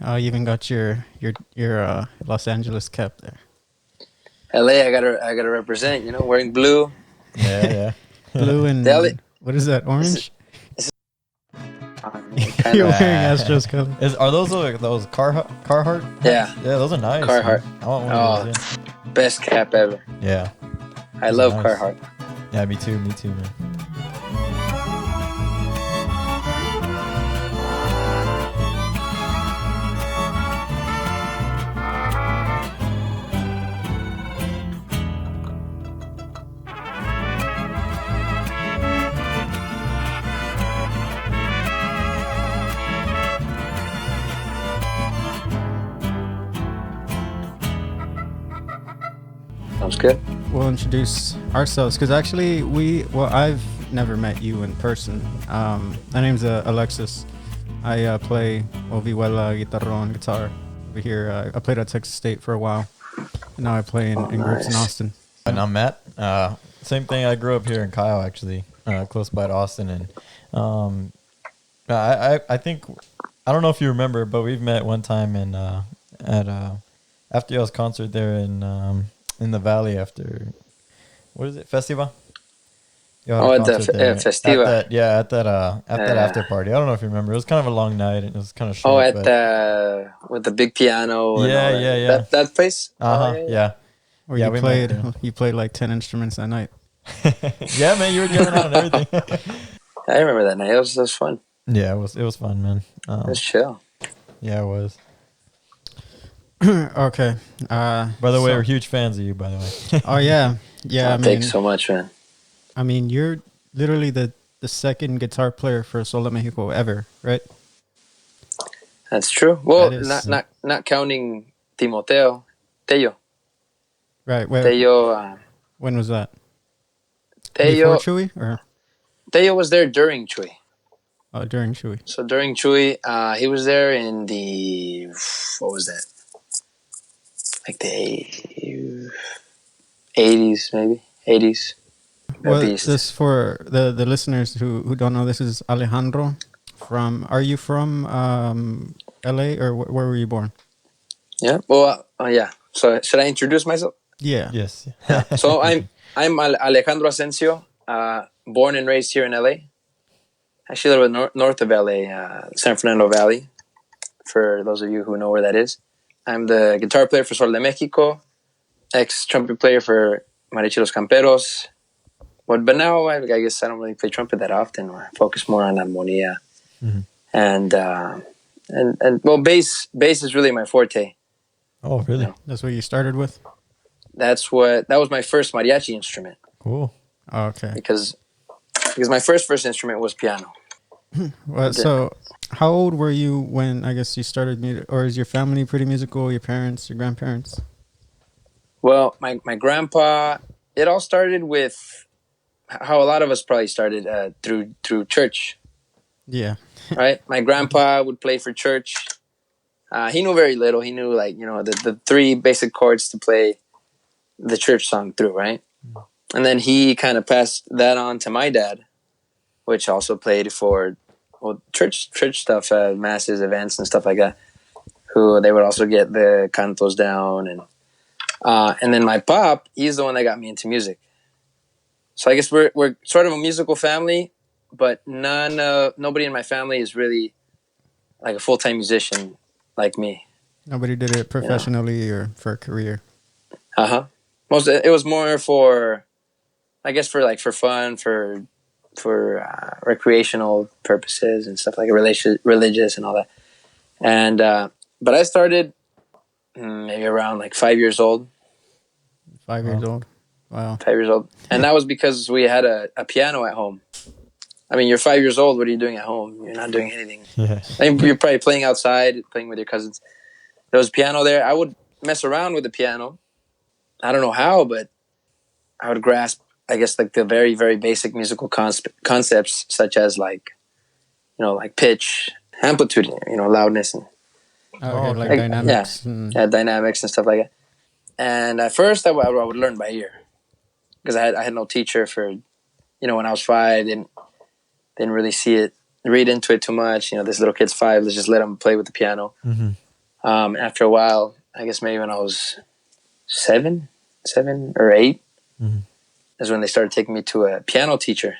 You even got your Los Angeles cap there. LA, I gotta represent. Wearing blue. Yeah, Blue The LA, and what is that? this is, Orange? this is kind You're of wearing Astros color. Are those like those Carhartt? yeah. Yeah, those are nice. Carhartt. Man. I want one Oh, of those. best cap ever. Yeah. I Those are love nice. Carhartt. Yeah, me too. Me too, man. Sounds good. We'll introduce ourselves because actually I've never met you in person. My name's Alexis. I play vihuela, guitarron, guitar over here. I played at Texas State for a while, and now I play in groups in Nice. Austin. And I'm Matt. Same thing. I grew up here in Kyle, actually, close by to Austin, and I think I don't know if you remember, but we've met one time at after y'all's concert there in the valley after what is it, Festival? Y'all had a At the concert there. Festiva. At that after party. I don't know if you remember. It was kind of a long night and it was kind of Oh, short. at but the with the big piano. And Yeah, all that. yeah, yeah. That place. Yeah. Or Yeah, you we met played there. like 10 instruments that night. Yeah, man, you were jumping around and everything. I remember that night. It was fun. Yeah, it was fun, man. It was chill. Yeah, it was. Okay. By the way, we're huge fans of you. By the way. Oh yeah, yeah. I mean, Thanks so much, man. you're literally the second guitar player for Sol de Mexico ever, right? That's true. Well, That is- not counting Tello. Right. Where? Tello. When was that? Before Chewy or Tello was there during Chuy. during Chewy? So during Chuy, he was there in the what was that? Like the 80s, maybe 80s. Well, beast. this for the listeners who don't know. This is Alejandro from. Are you from L.A. or where were you born? Yeah. Well, yeah. So should I introduce myself? Yeah. Yes. So I'm Alejandro Ascencio, born and raised here in LA. Actually, a little bit north of LA, San Fernando Valley. For those of you who know where that is, I'm the guitar player for Sol de Mexico, ex trumpet player for Mariachi Los Camperos. But now I guess I don't really play trumpet that often. I focus more on armonia, and well, bass is really my forte. Oh, really? Yeah. That's what you started with. That was my first mariachi instrument. Cool. Oh, okay. Because my first instrument was piano. Well, so how old were you when I guess you started music, or is your family pretty musical? Your parents, your grandparents? Well, my grandpa. It all started with how a lot of us probably started through church. Yeah. Right. My grandpa would play for church. He knew very little. He knew the three basic chords to play the church song through, right? And then he kind of passed that on to my dad, which also played for church stuff, masses, events, and stuff like that. Who they would also get the cantos down, and then my pop, he's the one that got me into music. So I guess we're sort of a musical family, but nobody in my family is really like a full-time musician like me. Nobody did it professionally or for a career. It was more for, I guess, for fun, for recreational purposes and stuff like religious and all that. And but I started maybe around like 5 years old. 5 years old. Wow. 5 years old, and that was because we had a piano at home. I mean, you're 5 years old. What are you doing at home? You're not doing anything. Yeah. I mean, you're probably playing outside, playing with your cousins. There was a piano there. I would mess around with the piano. I don't know how, but I would grasp, I guess, like the very, very basic musical concepts, such as like pitch, amplitude, loudness, and Okay, like like, dynamics. dynamics and stuff like that. And at first, I would learn by ear because I had no teacher for, when I was 5, didn't really read into it too much. This little kid's 5, let's just let him play with the piano. After a while, I guess maybe when I was 7 or 8, is when they started taking me to a piano teacher.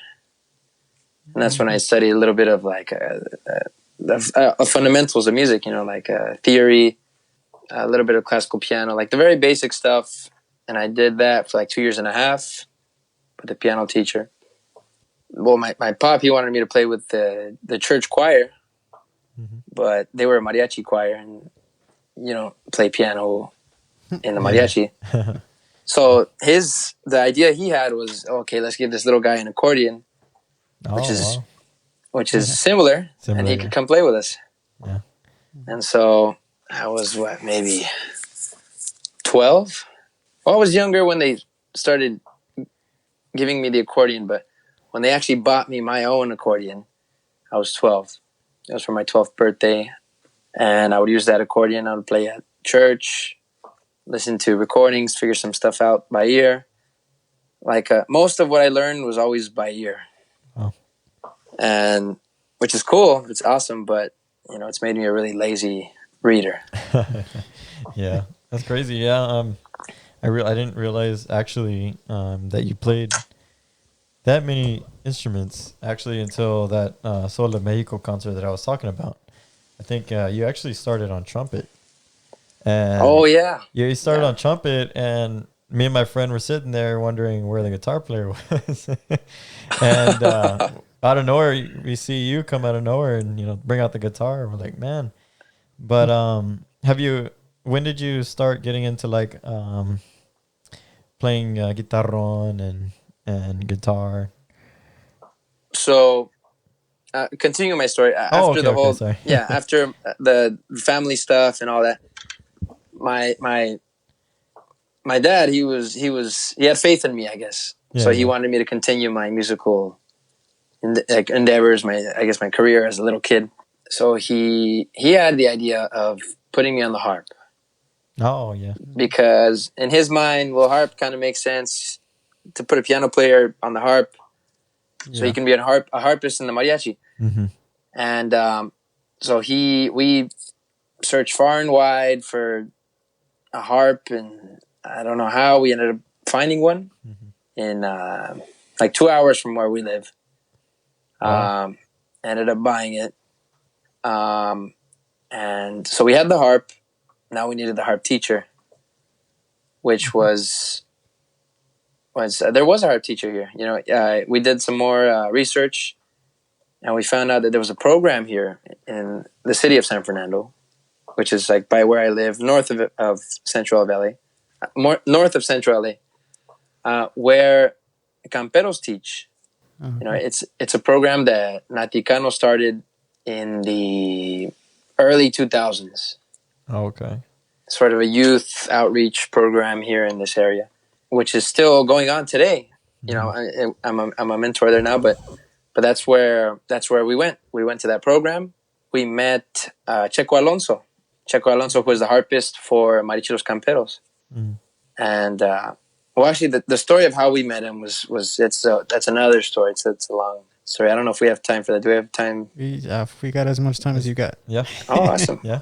And that's when I studied a little bit of like fundamentals of music, like theory, a little bit of classical piano, like the very basic stuff. And I did that for like 2.5 years with the piano teacher. Well, my pop, he wanted me to play with the church choir, but they were a mariachi choir, and you don't play piano in the mariachi. So the idea he had was, okay, let's give this little guy an accordion, which is similar, and he could come play with us. Yeah. And so I was maybe 12. Well, I was younger when they started giving me the accordion, but when they actually bought me my own accordion, I was 12. It was for my 12th birthday, and I would use that accordion. I would play at church, listen to recordings, figure some stuff out by ear. Like most of what I learned was always by ear. Oh. And which is cool. It's awesome, but it's made me a really lazy reader. Yeah, that's crazy. Yeah, I didn't realize actually that you played that many instruments actually until that Sol de Mexico concert that I was talking about. I think you actually started on trumpet. And oh yeah, you started on trumpet, and me and my friend were sitting there wondering where the guitar player was. And out of nowhere, we see you come out of nowhere and bring out the guitar. We're like, man. But when did you start getting into like playing guitarron and guitar? So continue my story. After after the family stuff and all that, my dad, he had faith in me, I guess. So he wanted me to continue my musical endeavors, my career as a little kid. So he had the idea of putting me on the harp. Oh yeah. Because in his mind, harp kind of makes sense to put a piano player on the harp, so he can be a harpist in the mariachi. Mm-hmm. And so we searched far and wide for a harp, and I don't know how we ended up finding one in like 2 hours from where we live. Ended up buying it, and so we had the harp. Now we needed the harp teacher, which was there was a harp teacher here. We did some more research, and we found out that there was a program here in the city of San Fernando, which is like by where I live, north of Central LA, north of Central LA, where camperos teach. It's a program that Naticano started in the early 2000s. Oh, okay. Sort of a youth outreach program here in this area, which is still going on today. I'm a mentor there now, but that's where we went. We went to that program. We met Checo Alonso. Checo Alonso, who was the harpist for Mariachi Los Camperos. And actually, the story of how we met him that's another story. It's a long story. I don't know if we have time for that. Do we have time? We got as much time as you got. Yeah. Oh, awesome. Yeah.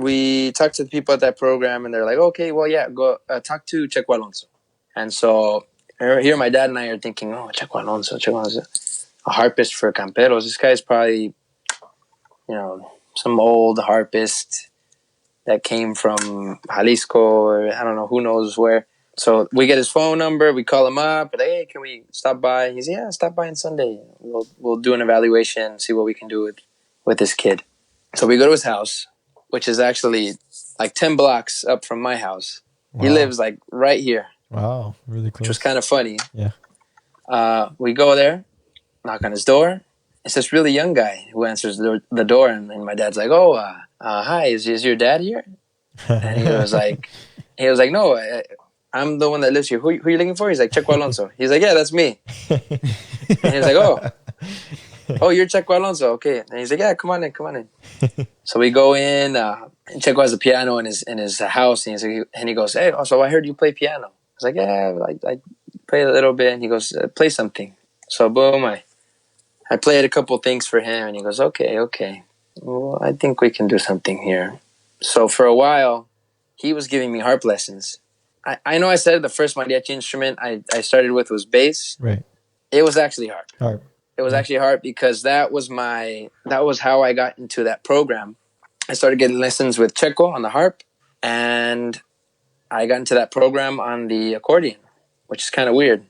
We talked to the people at that program, and they're like, okay, well, yeah, go talk to Checo Alonso. And so here my dad and I are thinking, oh, Checo Alonso, a harpist for Camperos. This guy's probably, some old harpist that came from Jalisco, or I don't know, who knows where. So we get his phone number, we call him up, like, hey, can we stop by? He's yeah, stop by on Sunday. We'll do an evaluation, see what we can do with this kid. So we go to his house, which is actually like 10 blocks up from my house. Wow. He lives like right here. Wow, really close. Which was kind of funny. Yeah. We go there, knock on his door. It's this really young guy who answers the door, and my dad's like, "Oh, hi, is your dad here?" And he was like, "No, I'm the one that lives here. Who are you looking for?" He's like, "Checo Alonso." He's like, "Yeah, that's me." And he was like, "Oh, you're Checo Alonso, okay?" And he's like, "Yeah, come on in." So we go in. Checo has a piano in his house, and he goes, "Hey, so I heard you play piano." I was like, "Yeah, I play a little bit." And he goes, "Play something." So boom, I played a couple things for him, and he goes, "Okay. Well, I think we can do something here." So for a while, he was giving me harp lessons. I know I said the first mariachi instrument I started with was bass. Right. It was actually harp. Harp. It was actually harp because that was how I got into that program. I started getting lessons with Checo on the harp, and I got into that program on the accordion, which is kind of weird.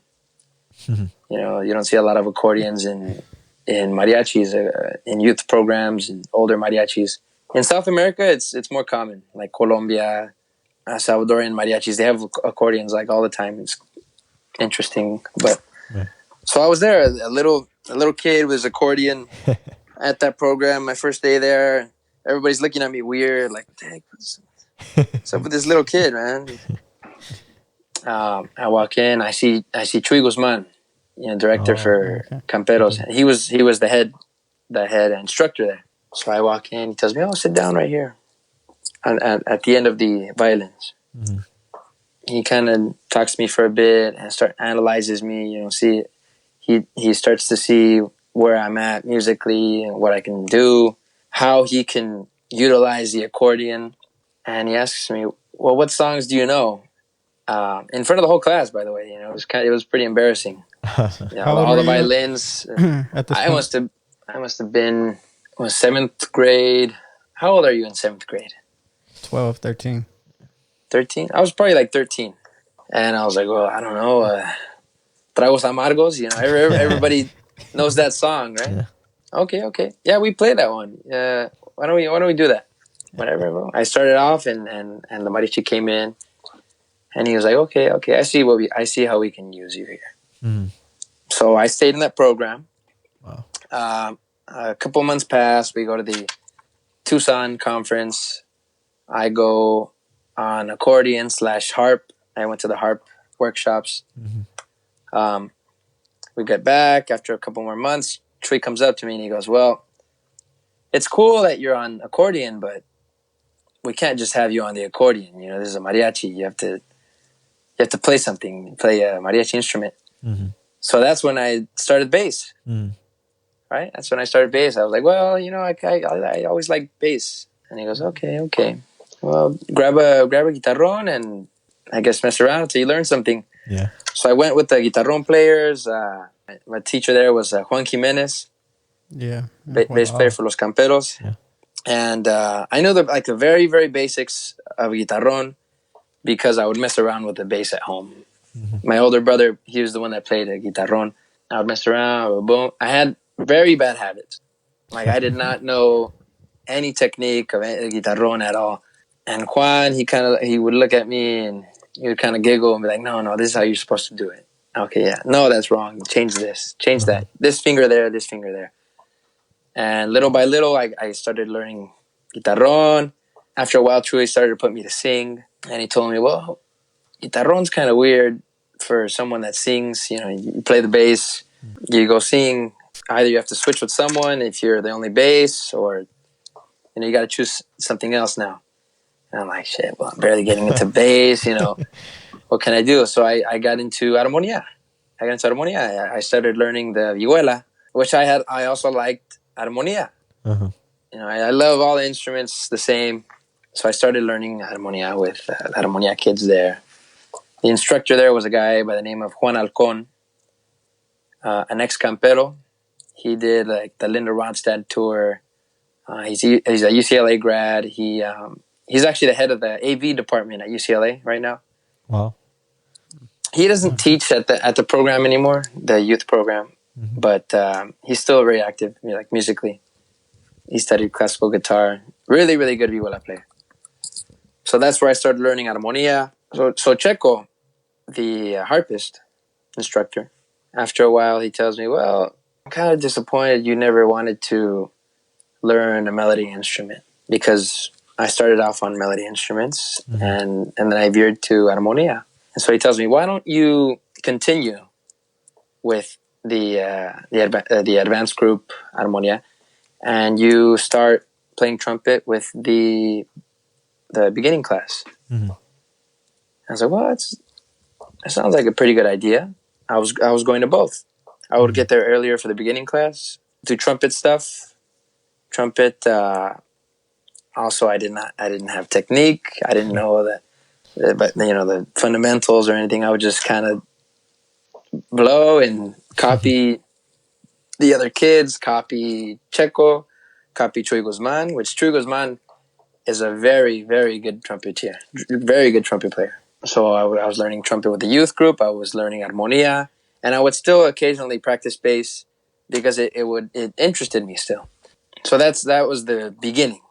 You know, you don't see a lot of accordions in mariachis, in youth programs, and older mariachis. In South America, it's more common, like Colombia, Salvadorian mariachis. They have accordions like all the time. It's interesting, but so I was there, a little kid with his accordion at that program. My first day there, everybody's looking at me weird, like, "Dang, what's up with this little kid, man?" I walk in, I see Chuy Guzman, director for Camperos. He was the head instructor there. So I walk in, he tells me, "Oh, sit down right here," at the end of the violins. Mm-hmm. He kind of talks to me for a bit and analyzes me. He starts to see where I'm at musically and what I can do, how he can utilize the accordion, and he asks me, "Well, what songs do you know?" In front of the whole class, by the way. It was pretty embarrassing. All the violins. At this point? I must have been seventh grade. How old are you in seventh grade? 12, 13. 13? I was probably like 13. And I was like, well, I don't know. Tragos Amargos, everybody knows that song, right? Yeah. Okay. Yeah, we play that one. Why don't we do that? Whatever. I started off and the mariachi came in and he was like, okay, I see how we can use you here. Mm-hmm. So I stayed in that program. Wow. A couple months passed. We go to the Tucson conference. I go on accordion / harp. I went to the harp workshops. Mm-hmm. We get back after a couple more months. Chuy comes up to me and he goes, "Well, it's cool that you're on accordion, but we can't just have you on the accordion. This is a mariachi. You have to play something, play a mariachi instrument." Mm-hmm. So that's when I started bass. Mm. Right? That's when I started bass. I was like, well, I always liked bass. And he goes, okay. Well, grab a guitarron and I guess mess around until you learn something. Yeah. So I went with the guitarron players. My teacher there was Juan Jimenez. Yeah. Bass player for Los Camperos. Yeah. And I knew the very, very basics of guitarron because I would mess around with the bass at home. Mm-hmm. My older brother, he was the one that played a guitarron. I would mess around, boom. I had very bad habits. Like I did not know any technique of guitarron at all. And Juan, he would look at me and he would kind of giggle and be like, no, this is how you're supposed to do it. Okay, yeah. No, that's wrong. Change this. Change that. This finger there, this finger there. And little by little, I started learning guitarron. After a while, Chuy started to put me to sing. And he told me, well, guitarron's kind of weird for someone that sings. You play the bass, you go sing. Either you have to switch with someone if you're the only bass, or you got to choose something else now. And I'm like, shit, well, I'm barely getting into bass, What can I do? So I got into armonía. I started learning the vihuela, which I also liked armonía. Uh-huh. I love all the instruments the same. So I started learning armonía with the armonía kids there. The instructor there was a guy by the name of Juan Alcon, an ex-campero. He did like the Linda Ronstadt tour. He's a UCLA grad. He's actually the head of the AV department at UCLA right now. Wow. He doesn't teach at the program anymore, the youth program, mm-hmm. but he's still very active, like musically. He studied classical guitar. Really, really good vihuela player. So that's where I started learning armonía. So Checo, the harpist instructor, after a while he tells me, well, I'm kind of disappointed you never wanted to learn a melody instrument, because I started off on melody instruments, mm-hmm. and then I veered to armonía. And so he tells me, why don't you continue with the advanced group armonía, and you start playing trumpet with the beginning class. Mm-hmm. I was like, well, that sounds like a pretty good idea. I was going to both. I would get there earlier for the beginning class, do trumpet stuff, on also I didn't have technique. I didn't know but the fundamentals or anything. I would just kind of blow and copy the other kids, copy Checo, copy Chuy Guzman, which Chuy Guzman is a very, very good trumpeter, very good trumpet player. So I was learning trumpet with the youth group. I was learning armonia, and I would still occasionally practice bass because it interested me still. So that was the beginning,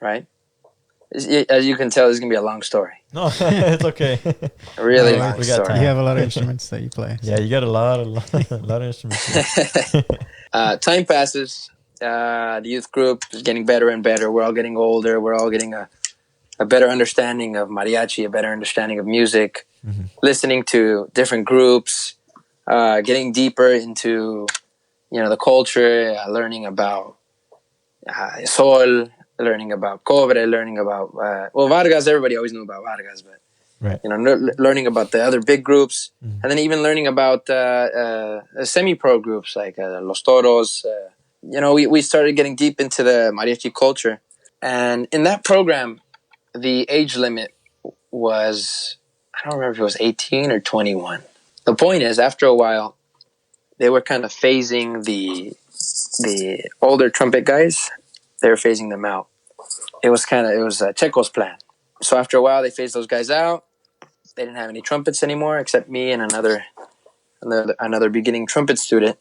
right? As you can tell, this is gonna be a long story. No, it's okay. A really No, long we got story. time. You have a lot of instruments that you play. Yeah, you got a lot of instruments. Time passes. The youth group is getting better and better. We're all getting older. We're all getting a better understanding of mariachi, a better understanding of music, listening to different groups, getting deeper into the culture, learning about Sol, learning about Cobre, learning about Vargas. Everybody always knew about Vargas, but Right. learning about the other big groups, and then even learning about semi-pro groups like Los Toros. We started getting deep into the mariachi culture, and in that program, the age limit was, I don't remember if it was 18 or 21. The point is, after a while, they were kind of phasing the older trumpet guys. They were phasing them out. It was Checo's plan. So after a while, they phased those guys out. They didn't have any trumpets anymore except me and another beginning trumpet student.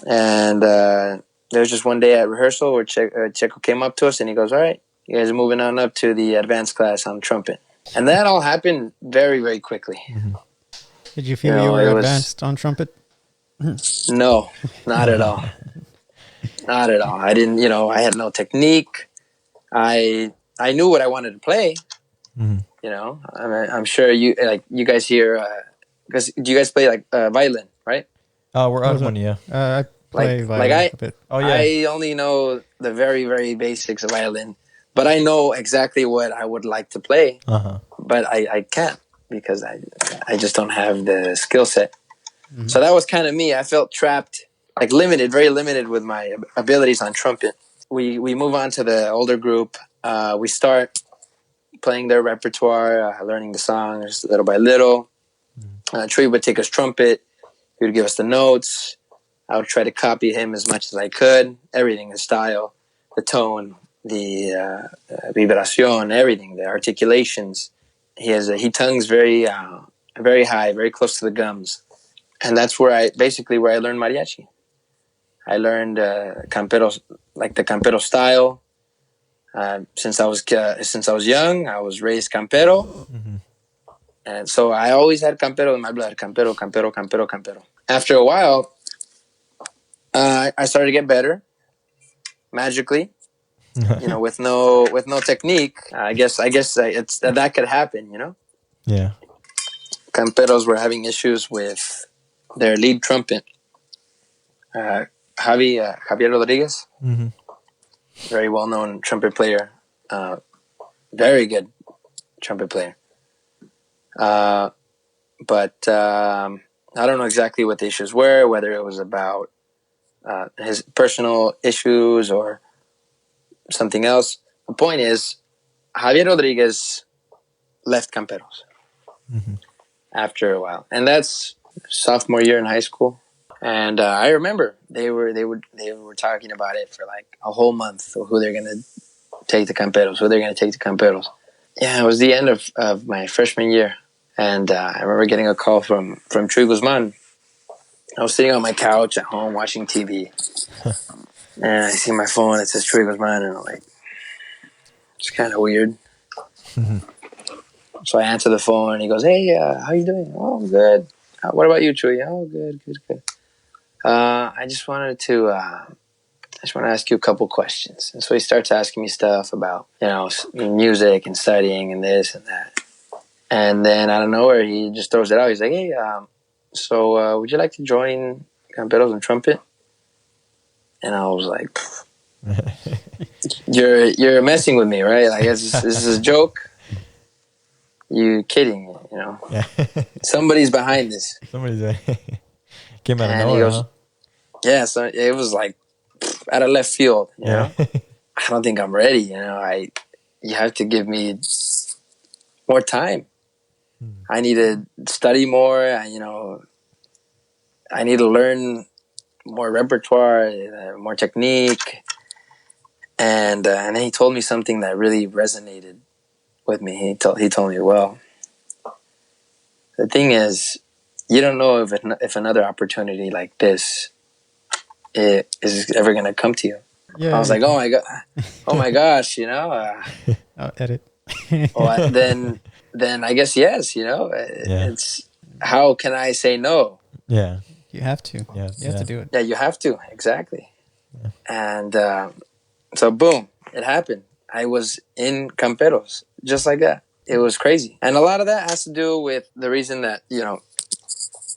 And there was just one day at rehearsal where Checo came up to us and he goes, "All right, you guys are moving on up to the advanced class on trumpet." And that all happened very, very quickly. Did you feel you were advanced on trumpet? No, not at all. Not at all. I didn't, I had no technique. I knew what I wanted to play. I'm sure you guys hear, because do you guys play violin, right? We're harmonia. I play violin a bit. Oh yeah. I only know the very, very basics of violin, but I know exactly what I would like to play. But I can't because I just don't have the skill set. So that was kind of me. I felt trapped, limited, very limited with my abilities on trumpet. We move on to the older group. We start playing their repertoire, learning the songs little by little. Trey would take us trumpet. He would give us the notes. I would try to copy him as much as I could. Everything, the style, the tone, the vibración, everything, the articulations. He tongues very, very high, very close to the gums, and that's where I learned mariachi. I learned camperos, like the campero style. Since I was young, I was raised campero, and so I always had campero in my blood. Campero, campero, campero, campero. After a while, I started to get better, magically. With no technique. I guess it's that could happen. Yeah. Camperos were having issues with their lead trumpet, Javier Rodriguez. Very well-known trumpet player, very good trumpet player. But I don't know exactly what the issues were, whether it was about his personal issues or something else. The point is, Javier Rodriguez left Camperos after a while, and that's sophomore year in high school. And I remember they were talking about it for like a whole month, of who they're gonna take to Camperos, Yeah, it was the end of my freshman year, and I remember getting a call from Chuy Guzman. I was sitting on my couch at home watching TV, and I see my phone. It says Chuy Guzman, and I'm like, it's kind of weird. So I answer the phone, and he goes, "Hey, how you doing?" "Oh, I'm good. What about you, Chuy?" "Oh, good. I just wanted to ask you a couple questions." And so he starts asking me stuff about, music and studying and this and that. And then out of nowhere, he just throws it out. He's like, "Hey, so would you like to join Camperos and Trumpet?" And I was like, "You're messing with me, right? Like, this is a joke. You kidding, Yeah. Somebody's behind this." Somebody's came out of And he nowhere, goes, huh? "Yeah." So it was like out of left field, Yeah. I don't think I'm ready. You have to give me more time. I need to study more. I need to learn more repertoire, more technique. And then he told me something that really resonated with me. He told me, well, the thing is, you don't know if another opportunity like this is ever gonna come to you. I Yeah. was like, oh my gosh, I'll edit. then I guess yes, Yeah. it's how can I say no? Yeah. You have to. Yeah. You have to do it. Yeah, you have to, exactly. And so boom, it happened. I was in Camperos just like that. It was crazy, and a lot of that has to do with the reason that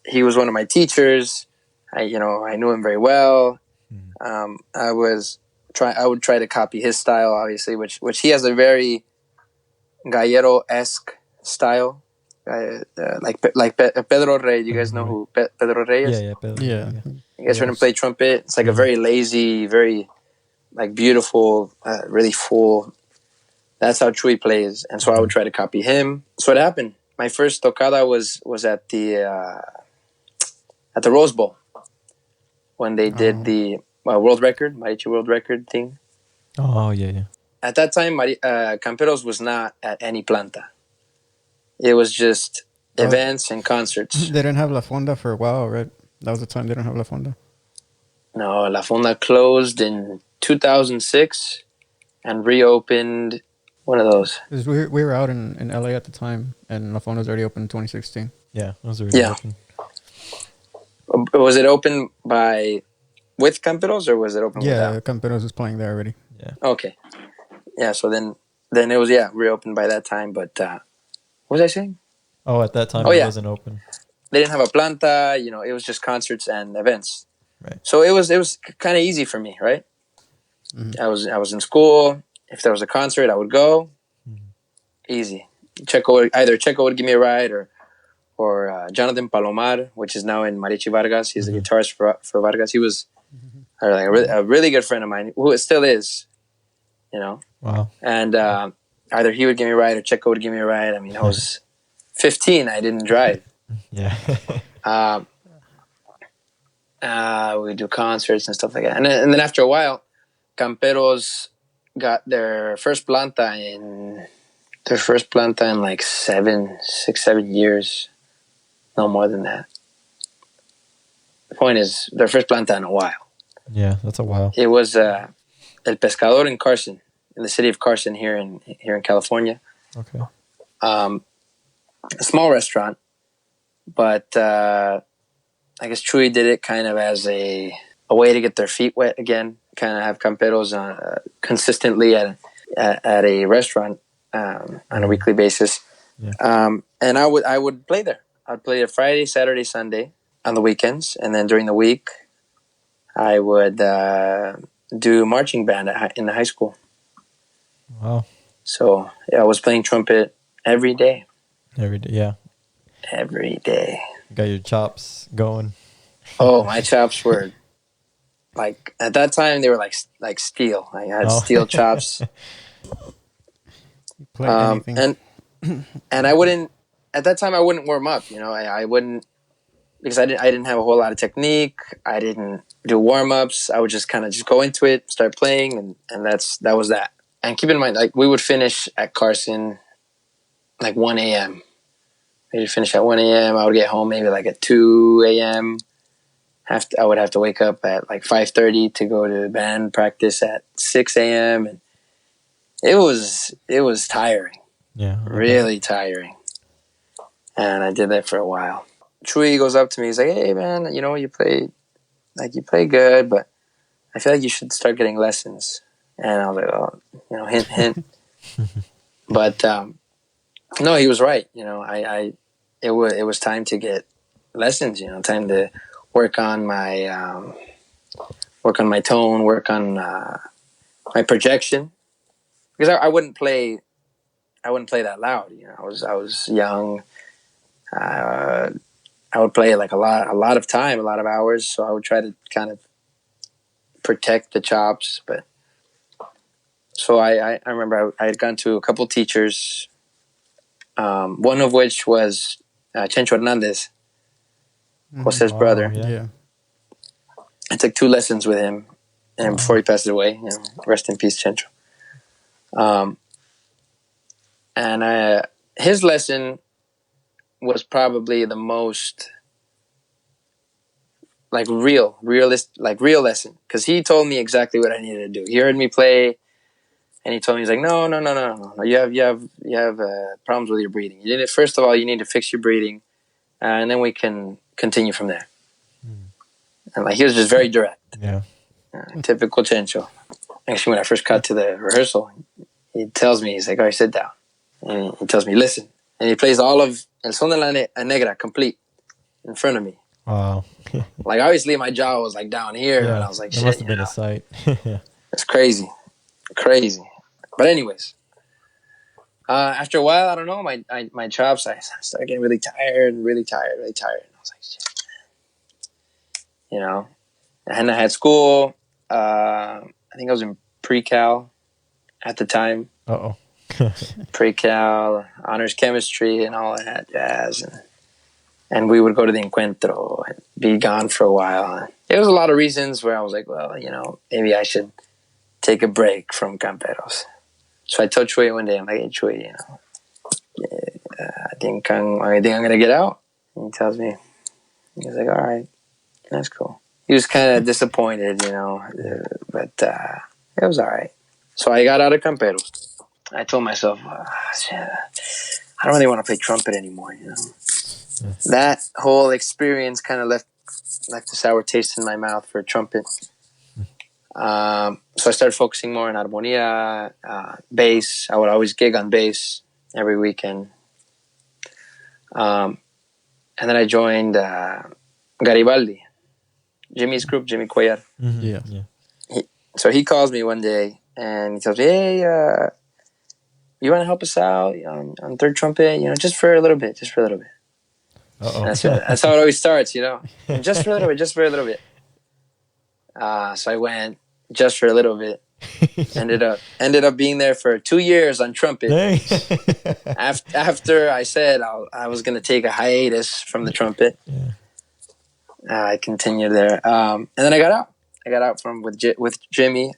he was one of my teachers. I knew him very well. I would try to copy his style, obviously, which he has a very Gallero-esque style, Pedro Rey. You guys know who Pedro Rey is? Yeah. Pedro. Yeah. You guys heard him play trumpet? It's like a very lazy, very like beautiful, really full. That's how Chuy plays, and so I would try to copy him. So what happened? My first tocada was at the Rose Bowl when they did the world record, Mariachi world record thing. Oh yeah. At that time, Camperos was not at any planta. It was just events and concerts. They didn't have La Fonda for a while, right? That was the time they didn't have La Fonda. No, La Fonda closed in 2006 and reopened. One of those. Because we were out in LA at the time, and La Fonda was already open in 2016. Yeah. Those are really open. Was it open with Camperos or was it open without? Yeah, Camperos was playing there already. Yeah. Okay. Yeah, so then it was reopened by that time. But what was I saying? Oh, at that time it wasn't open. They didn't have a planta. It was just concerts and events. Right. So it was kind of easy for me, right? Mm-hmm. I was in school. If there was a concert, I would go. Easy. Either Checo would give me a ride, or Jonathan Palomar, which is now in Mariachi Vargas. He's the guitarist for Vargas. He was a really good friend of mine, who still is. Wow. And either he would give me a ride or Checo would give me a ride. I mean, I was 15. I didn't drive. Yeah. We do concerts and stuff like that. And then after a while, Camperos got their first planta in like 7 years. No more than that. The point is, their first planta in a while. Yeah, that's a while. It was El Pescador in Carson, in the city of Carson here in California. Okay. A small restaurant, but I guess Chuy did it kind of as a way to get their feet wet again, kind of have Camperos consistently at a restaurant on a weekly basis. Yeah. And I would play there. I'd play there Friday, Saturday, Sunday on the weekends, and then during the week, I would do marching band in the high school. Wow. So I was playing trumpet every day. Every day, yeah. Every day. Got your chops going. Oh, my chops were like at that time they were like steel. I had steel chops. Play anything. And I wouldn't at that time I wouldn't warm up. I wouldn't, because I didn't have a whole lot of technique. I didn't do warm ups. I would just kind of just go into it, start playing, and that was that. And keep in mind, like, we would finish at Carson like 1 a.m. We'd finish at 1 a.m. I would get home maybe like at 2 a.m. I would have to wake up at like 5:30 to go to band practice at 6 a.m. And it was tiring. Yeah. Really tiring. And I did that for a while. Chuy goes up to me. He's like, "Hey, man, you play good, but I feel like you should start getting lessons." And I was like, "Oh, hint, hint." But no, he was right. It was time to get lessons. Time to work on my tone, work on my projection, because I wouldn't play that loud. I was young. I would play like a lot of time, a lot of hours. So I would try to kind of protect the chops, but So I remember I had gone to a couple teachers, one of which was Chencho Hernandez, Jose's brother. Yeah. I took 2 lessons with him, and before he passed away, rest in peace, Chencho. And his lesson was probably the most like real lesson, because he told me exactly what I needed to do. He heard me play, and he told me, he's like, no, you have problems with your breathing. First of all, you need to fix your breathing, and then we can continue from there. And like, he was just very direct. Yeah. Typical Chencho. Actually, when I first got to the rehearsal, he tells me, he's like, all right, sit down. And he tells me, listen. And he plays all of El Son de la Negra complete in front of me. Wow. Like, obviously, my jaw was like down here, and I was like, it shit. must have been a sight. It's crazy. But anyways, after a while, I don't know, my chops, I started getting really tired. And I was like, shit. And I had school. I think I was in pre-cal at the time. Uh-oh. Pre-cal, honors chemistry, and all that jazz. And we would go to the encuentro and be gone for a while. There was a lot of reasons where I was like, well, maybe I should take a break from Camperos. So I told Chuy one day, I'm like, hey, Chuy, I think I'm going to get out. And he tells me, he's like, all right, that's cool. He was kind of disappointed, but it was all right. So I got out of Camperos. I told myself, shit, I don't really want to play trumpet anymore, That whole experience kind of left a sour taste in my mouth for trumpet. So I started focusing more on armonia, bass. I would always gig on bass every weekend. And then I joined Garibaldi, Jimmy's group, Jimmy Cuellar. Mm-hmm. Yeah. So he calls me one day and he tells me, hey, you want to help us out on third trumpet? Just for a little bit. Uh-oh. That's how it always starts, just for a little bit. So I went just for a little bit. Ended up being there for 2 years on trumpet. After I said I was going to take a hiatus from the trumpet, I continued there, and then I got out. I got out with Jimmy,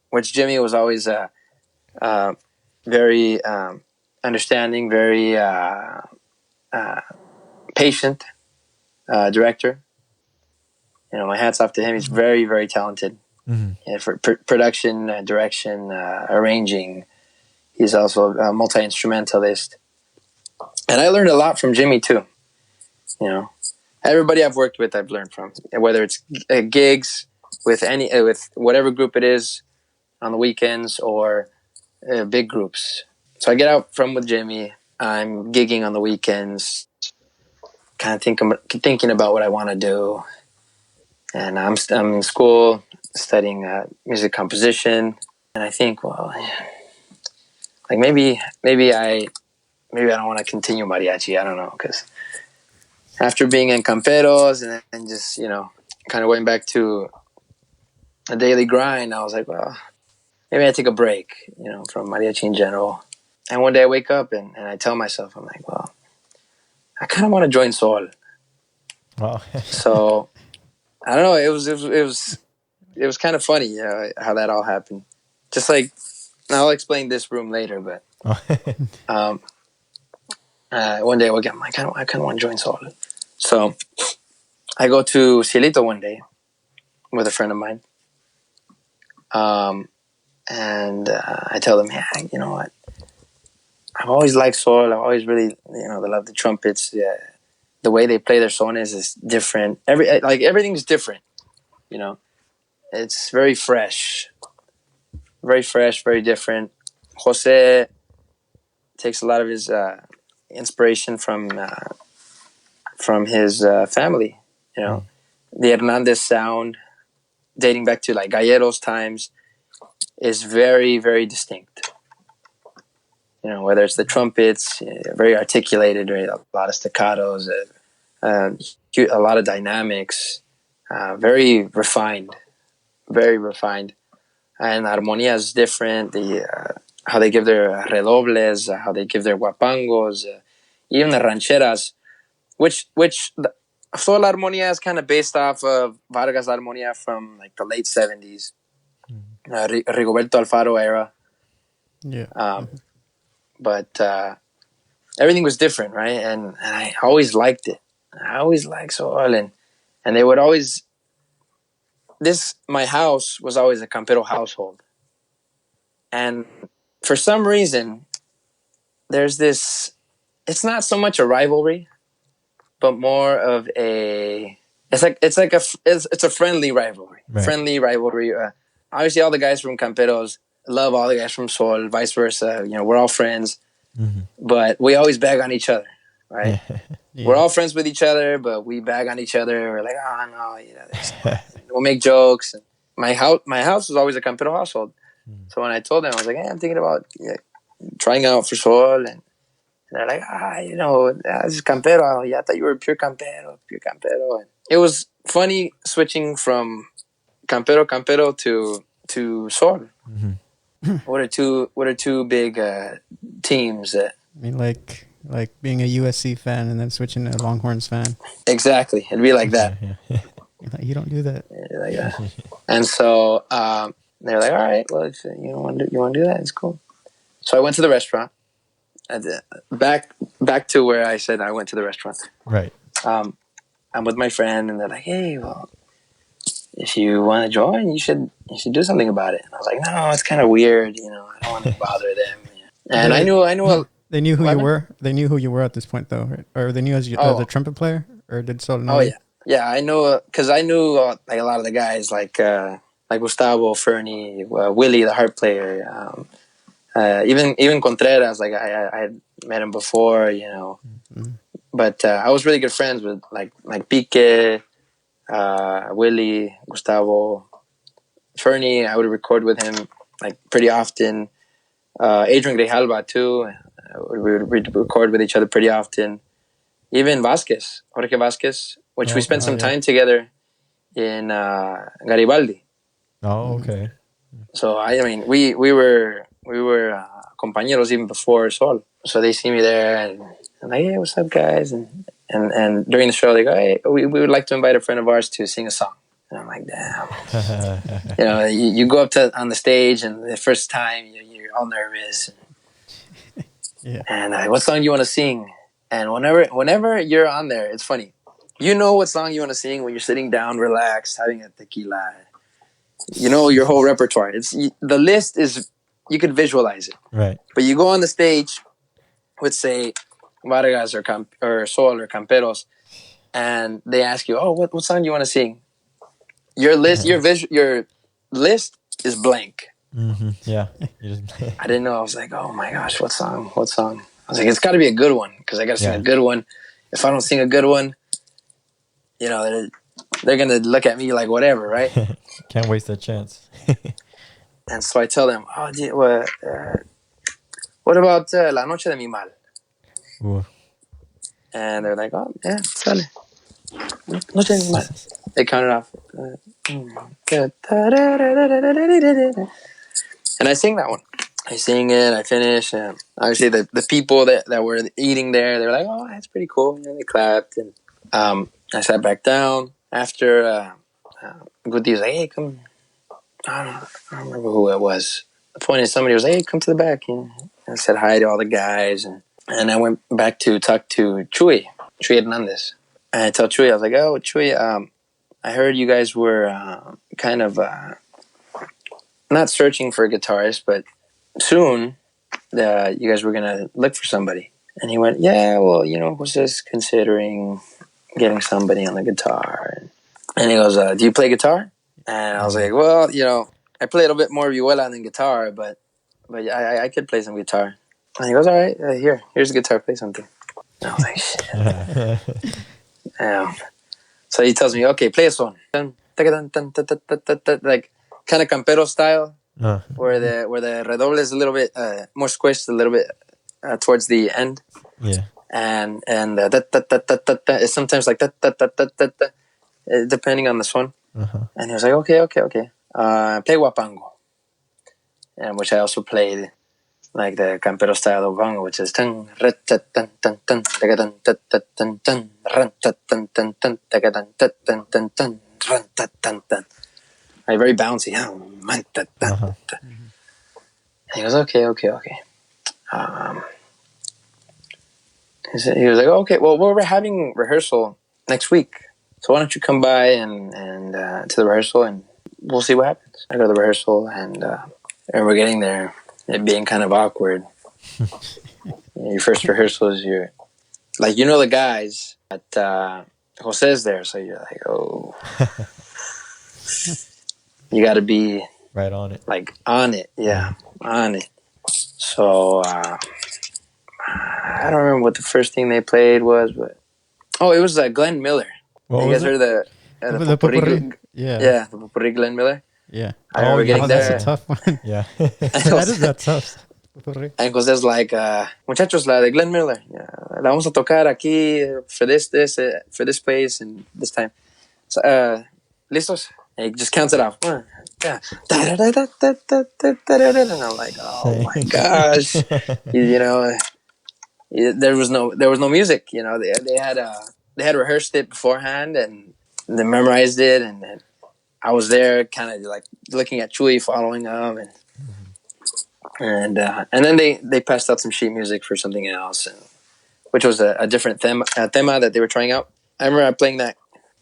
which Jimmy was always very understanding, very patient director. My hat's off to him. He's very, very talented. Mm-hmm. For production, direction, arranging. He's also a multi-instrumentalist. And I learned a lot from Jimmy too. Everybody I've worked with, I've learned from. Whether it's gigs with with whatever group it is on the weekends, or big groups. So I get out with Jimmy. I'm gigging on the weekends, kind of thinking about what I want to do. And I'm in school studying music composition, and I think, well, like maybe I don't want to continue mariachi. I don't know, because after being in Camperos and just kind of went back to a daily grind, I was like, well, maybe I take a break, from mariachi in general. And one day I wake up and I tell myself, I'm like, well, I kind of want to join Sol. Wow. So I don't know. It was kind of funny how that all happened. Just like, I'll explain this room later, but one day I wake up, I kind of want to join Sol. So I go to Cielito one day with a friend of mine. And I tell them, yeah, you know what? I've always liked Sol. I've always really, they love the trumpets. Yeah. The way they play their sones is different. Everything's different, It's very fresh, very different. Jose takes a lot of his inspiration from his family, The Hernandez sound, dating back to like Galleros times, is very, very distinct. Whether it's the trumpets, very articulated, right? A lot of staccatos, a lot of dynamics, very refined. and armonía is different. How they give their redobles, how they give their guapangos, even the rancheras, which Sol Armonía is kind of based off of Vargas Armonía from like the late 70s, Rigoberto Alfaro era. Yeah. But everything was different, right? And I always liked it. I always liked Sol, and they would always. My house was always a Campero household, and for some reason, there's this. It's not so much a rivalry, but more of a. It's a friendly rivalry. Right. Friendly rivalry. Obviously, all the guys from Camperos love all the guys from Sol. Vice versa. We're all friends, but we always bag on each other, right? Yeah. We're all friends with each other, but we bag on each other. We're like, oh no, we'll make jokes. And my house was always a Campero household. So when I told them, I was like, hey, I'm thinking about trying out for Sol, and they're like, this is Campero. Yeah, I thought you were pure Campero. And it was funny switching from Campero to Sol. What are two big teams that? I mean, like being a USC fan and then switching to a Longhorns fan. Exactly, it'd be like that. You don't do that. And so they're like, all right, well, if you want to do that, it's cool. So I went to the restaurant. Back to where I said I went to the restaurant. Right. I'm with my friend, and they're like, hey, well, if you want to join, you should do something about it. And I was like, no, it's kind of weird, I don't want to bother them. And I knew. They knew who you were. They knew who you were at this point, though, right? Or they knew as the trumpet player, or did Sol know? Oh yeah. I know because I knew like a lot of the guys, like Gustavo, Fernie, Willie, the harp player, even Contreras. Like I had met him before, But I was really good friends with like Pique, Willie, Gustavo, Fernie. I would record with him like pretty often. Adrian Grijalva too. We would record with each other pretty often. Even Jorge Vasquez, which we spent some time together in Garibaldi. Oh, okay. So I mean, we were compañeros even before Sol. So they see me there and like, hey, what's up, guys? And during the show, they go, hey, we would like to invite a friend of ours to sing a song. And I'm like, damn. You go up on the stage, and the first time you're all nervous. And what song do you want to sing? And whenever you're on there, it's funny. You know what song you want to sing when you're sitting down, relaxed, having a tequila. You know your whole repertoire. The list is, you could visualize it. Right. But you go on the stage with, say, Vargas or Sol or Camperos, and they ask you, oh, what song do you want to sing? Your list, your list is blank. Mm-hmm. Yeah. I didn't know. I was like, oh my gosh, what song? I was like, it's got to be a good one, because I got to sing a good one. If I don't sing a good one, they're going to look at me like whatever, right? Can't waste that chance. And so I tell them, what about La Noche de Mi Mal? Ooh. And they're like, oh, yeah, sale. Noche de Mi Mal. They counted off. And I sing that one. I sing it, I finish, and obviously the people that were eating there, they were like, oh, that's pretty cool. They clapped, and I sat back down. After Guti was like, hey, come. I don't remember who it was. The point is, somebody was like, hey, come to the back. I said hi to all the guys, and I went back to talk to Chuy Hernandez. And I told Chuy, I was like, oh, Chuy, I heard you guys were kind of not searching for a guitarist, but soon you guys were going to look for somebody. And he went, yeah, well, was just considering getting somebody on the guitar. And he goes, do you play guitar? And I was like, well, I play a little bit more viola than guitar, but I could play some guitar. And he goes, all right, here's a guitar, play something. And I was like, shit. So he tells me, okay, play a song. Like kind of Campero style, where the redoble is a little bit more squished, a little bit towards the end. Yeah. And it's sometimes like depending on the song. And he was like, okay. Play Wapango. and which I also played like the Campero style of bongo, which is tan tan tan tan tan tan tan tan ran tan tan tan tan tan tan tan tan ran tan tan tan. Like very bouncy. He goes, okay. He was like, okay, well, we're having rehearsal next week, so why don't you come by and to the rehearsal, and we'll see what happens. I go to the rehearsal, and we're getting there, it being kind of awkward. Your first rehearsal is the guys at Jose's there, so you're like, oh, you got to be right on it, like on it, on it. So I don't remember what the first thing they played was, but it was Glenn Miller. What you was guys it? heard the potpourri. Yeah, the potpourri Glenn Miller. Yeah. I remember getting That's there. a tough one. Yeah. That is that tough. Potpourri. And Jose's like, muchachos, la de Glenn Miller. La vamos a tocar aquí for this place and this time. So, listos? And he just counts it off. Yeah. And I'm like, oh my gosh. There was no music. They had rehearsed it beforehand and they memorized it, and I was there kind of like looking at Chuy, following them, and then they passed out some sheet music for something else, which was a different thema that they were trying out. I remember playing that.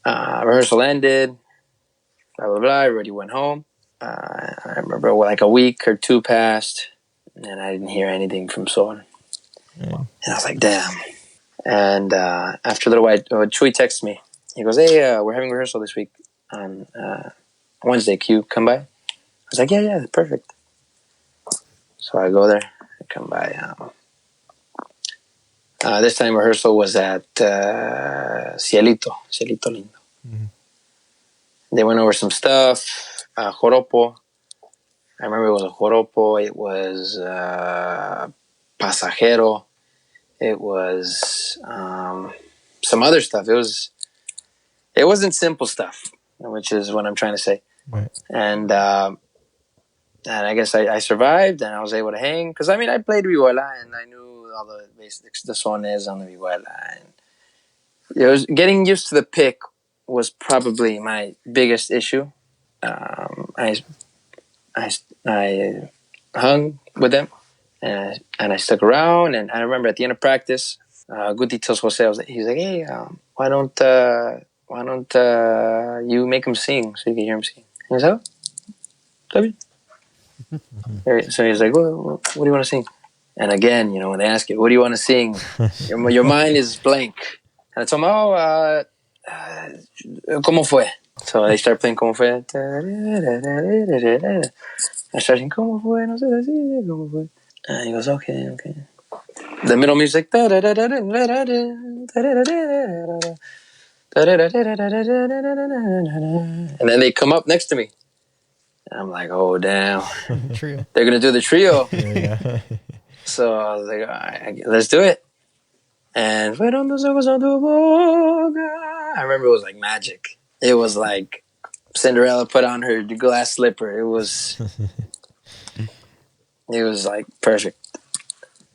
Rehearsal ended, blah blah blah. Everybody went home. I remember like a week or two passed, and I didn't hear anything from Son. And I was like, damn. And after a little while, Chuy texts me. He goes, hey, we're having rehearsal this week on Wednesday. Can you come by? I was like, yeah, perfect. So I go there. I come by. This time rehearsal was at Cielito Lindo. Mm-hmm. They went over some stuff. Joropo. I remember it was a joropo. It was pasajero. It was some other stuff. It wasn't simple stuff, which is what I'm trying to say. Right. And I guess I survived, and I was able to hang because I played vihuela, and I knew all the basics, the sones on the vihuela, and it was getting used to the pick was probably my biggest issue. I hung with them, and I stuck around, and I remember at the end of practice, Guti tells Jose, he's like, hey, why don't you make him sing so you can hear him sing? And he's like, oh, so he's like, well, what do you want to sing? And again, when they ask you, what do you want to sing? your mind is blank. And I told him, ¿Cómo fue? So they start playing ¿Cómo fue? I start saying, ¿Cómo fue? No sé decir, ¿cómo fue? And he goes, okay. The middle music. And then they come up next to me. And I'm like, oh, damn. Trio. They're going to do the trio. Yeah. So I was like, all right, let's do it. And I remember it was like magic. It was like Cinderella put on her glass slipper. It was like perfect.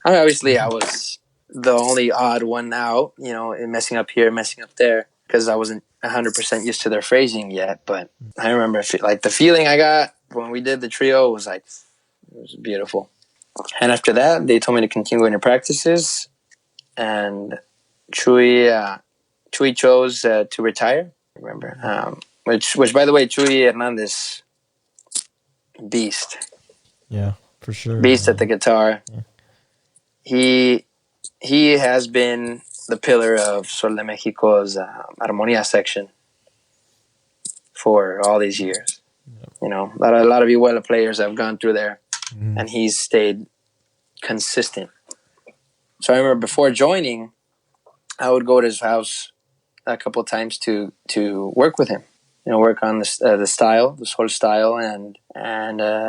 Obviously, I was the only odd one out, in messing up here, messing up there, because I wasn't 100% used to their phrasing yet. But I remember like the feeling I got when we did the trio was like, it was beautiful. And after that, they told me to continue going to practices, and Chuy chose to retire. Remember, which by the way, Chuy Hernandez, beast. Yeah, for sure. Beast at the guitar. Yeah. He has been the pillar of Sol de Mexico's Armonia section for all these years. Yep. A lot of vihuela players have gone through there, and he's stayed consistent. So I remember before joining, I would go to his house a couple of times to work with him. Work on the style, the Sol style, and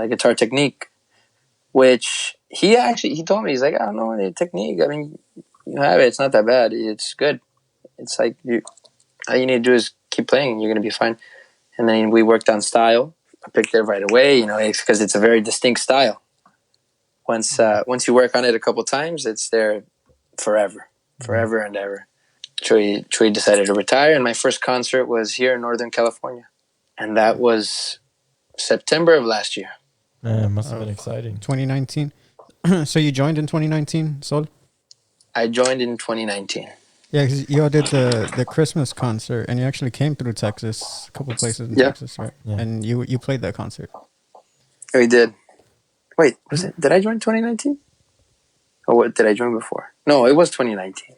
guitar technique. Which he told me, he's like, I don't know the technique. You have it. It's not that bad. It's good. It's like all you need to do is keep playing. You're gonna be fine. And then we worked on style. I picked it right away. Because it's a very distinct style. once you work on it a couple times, it's there forever and ever. Chuy decided to retire, and my first concert was here in Northern California, and that was September of last year. Man, it must have been exciting. 2019. So you joined in 2019, Sol? I joined in 2019. Yeah, because you all did the Christmas concert, and you actually came through Texas, a couple places in Texas, right? Yeah. And you played that concert. We did. Wait, was it? Did I join 2019? Or what? Did I join before? No, it was 2019.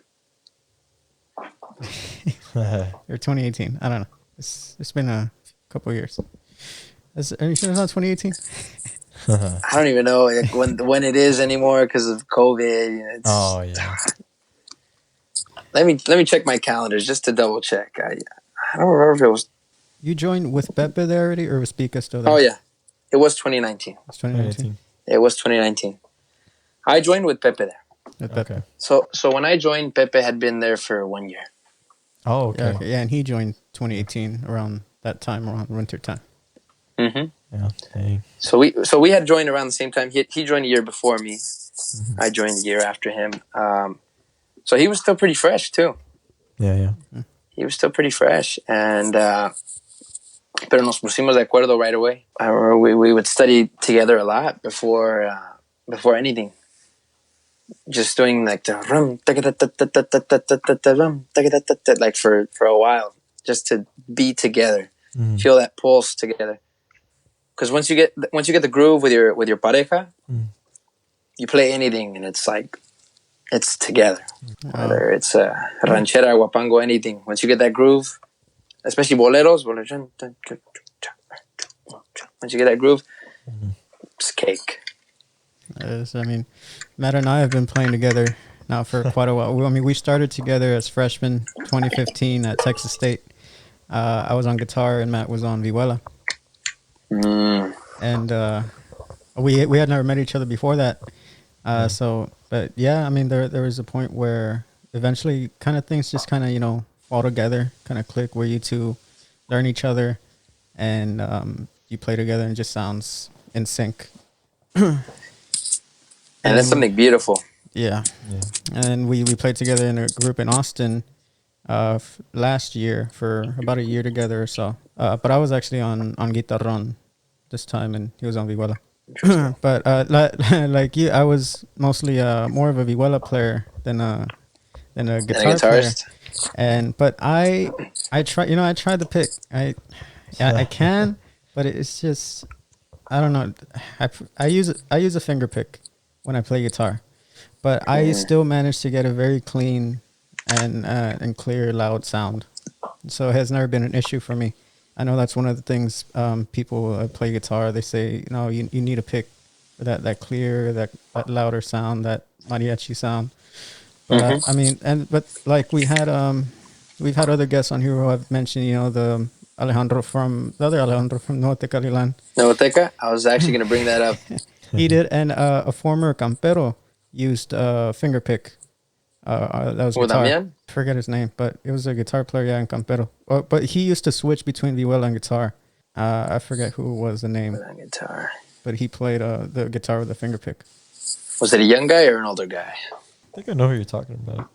Or 2018. I don't know. It's been a couple of years. Are you sure it's not 2018? I don't even know when it is anymore because of COVID. Oh yeah. Let me check my calendars just to double check. I don't remember if it was. You joined with Pepe there already, or was Pika still there? Oh yeah, it was 2019. It's 2019. It was 2019. I joined with Pepe there. With Pepe. Okay. So when I joined, Pepe had been there for 1 year. Oh, okay. Yeah, okay. Yeah, and he joined 2018 around that time, around winter time. Mm-hmm. Yeah. Dang. So we had joined around the same time. He joined a year before me. I joined a year after him. So he was still pretty fresh too. Yeah. He was still pretty fresh, and pero nos pusimos de acuerdo right away. I remember we would study together a lot before anything. Just doing like the rum like for a while, just to be together, feel that pulse together. Because once you get the groove with your pareja, you play anything and it's like it's together. Whether it's a ranchera, guapango, anything. Once you get that groove, especially boleros, once you get that groove, it's cake. I mean, Matt and I have been playing together now for quite a while. I mean, we started together as freshmen 2015 at Texas State. I was on guitar and Matt was on vihuela. And we had never met each other before that. But yeah, I mean, there was a point where eventually kind of things just kind of, fall together, kind of click, where you two learn each other and you play together and it just sounds in sync. And that's something beautiful. Yeah. And we played together in a group in Austin last year for about a year together or so. But I was actually on guitarron this time and he was on vihuela. But like you, I was mostly more of a vihuela player than a guitar player. But I tried the pick. I can, but it's just I don't know. I use a finger pick when I play guitar, but I still manage to get a very clean and clear, loud sound. So it has never been an issue for me. I know that's one of the things people play guitar. They say, you need a pick for that clear, that louder sound, that mariachi sound. But I mean, but like we've had other guests on here who have mentioned, the Alejandro from Nuevoteca Lilan. Nuevoteca? I was actually going to bring that up. He did, and a former campero used finger pick. That was guitar. Damian? I forget his name, but it was a guitar player, in campero. But he used to switch between vihuela and guitar. I forget who was the name. Guitar. But he played the guitar with a finger pick. Was it a young guy or an older guy? I think I know who you're talking about.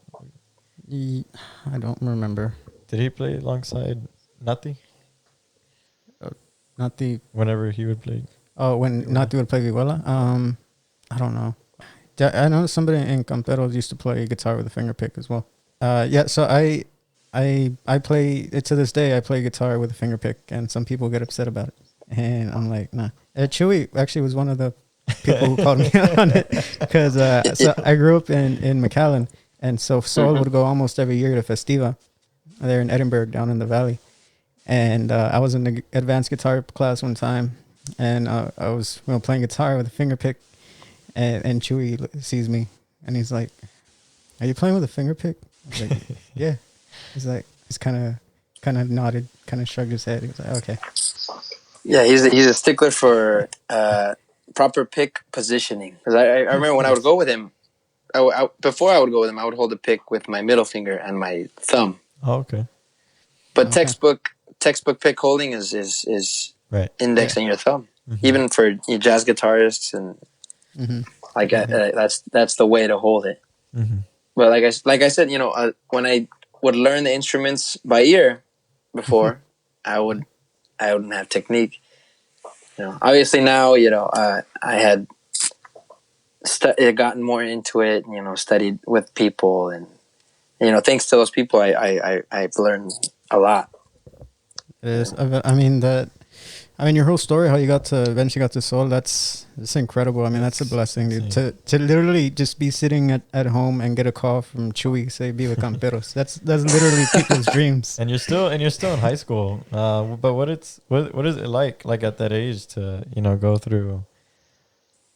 I don't remember. Did he play alongside Nati? Nati. Whenever he would play. Oh, when Nati would play vihuela? I don't know. I know somebody in Camperos used to play guitar with a finger pick as well. So I play it to this day. I play guitar with a finger pick, and some people get upset about it. And I'm like, nah. Chewy actually was one of the people who called me out on it because so I grew up in McAllen, and so Sol would go almost every year to Festiva there in Edinburgh, down in the valley. And I was in the advanced guitar class one time, and I was playing guitar with a finger pick. And Chewy sees me, and he's like, "Are you playing with a finger pick?" I was like, "Yeah." He's kind of nodded, kind of shrugged his head. He was like, "Okay." Yeah, he's a stickler for proper pick positioning. Because I remember when I would go with him, before I would go with him, I would hold the pick with my middle finger and my thumb. Oh, okay. But textbook pick holding is right. Index and your thumb, even for jazz guitarists and Like that's the way to hold it. Mm-hmm. But like I said, when I would learn the instruments by ear before, I wouldn't have technique. Obviously now, I had gotten more into it. Studied with people, and thanks to those people, I've learned a lot. It is. I mean, your whole story, how you eventually got to Sol, it's incredible. I mean, that's a blessing, dude. To literally just be sitting at home and get a call from Chuy, say, be with Camperos. That's literally people's dreams. And you're still in high school. But what is it like at that age to go through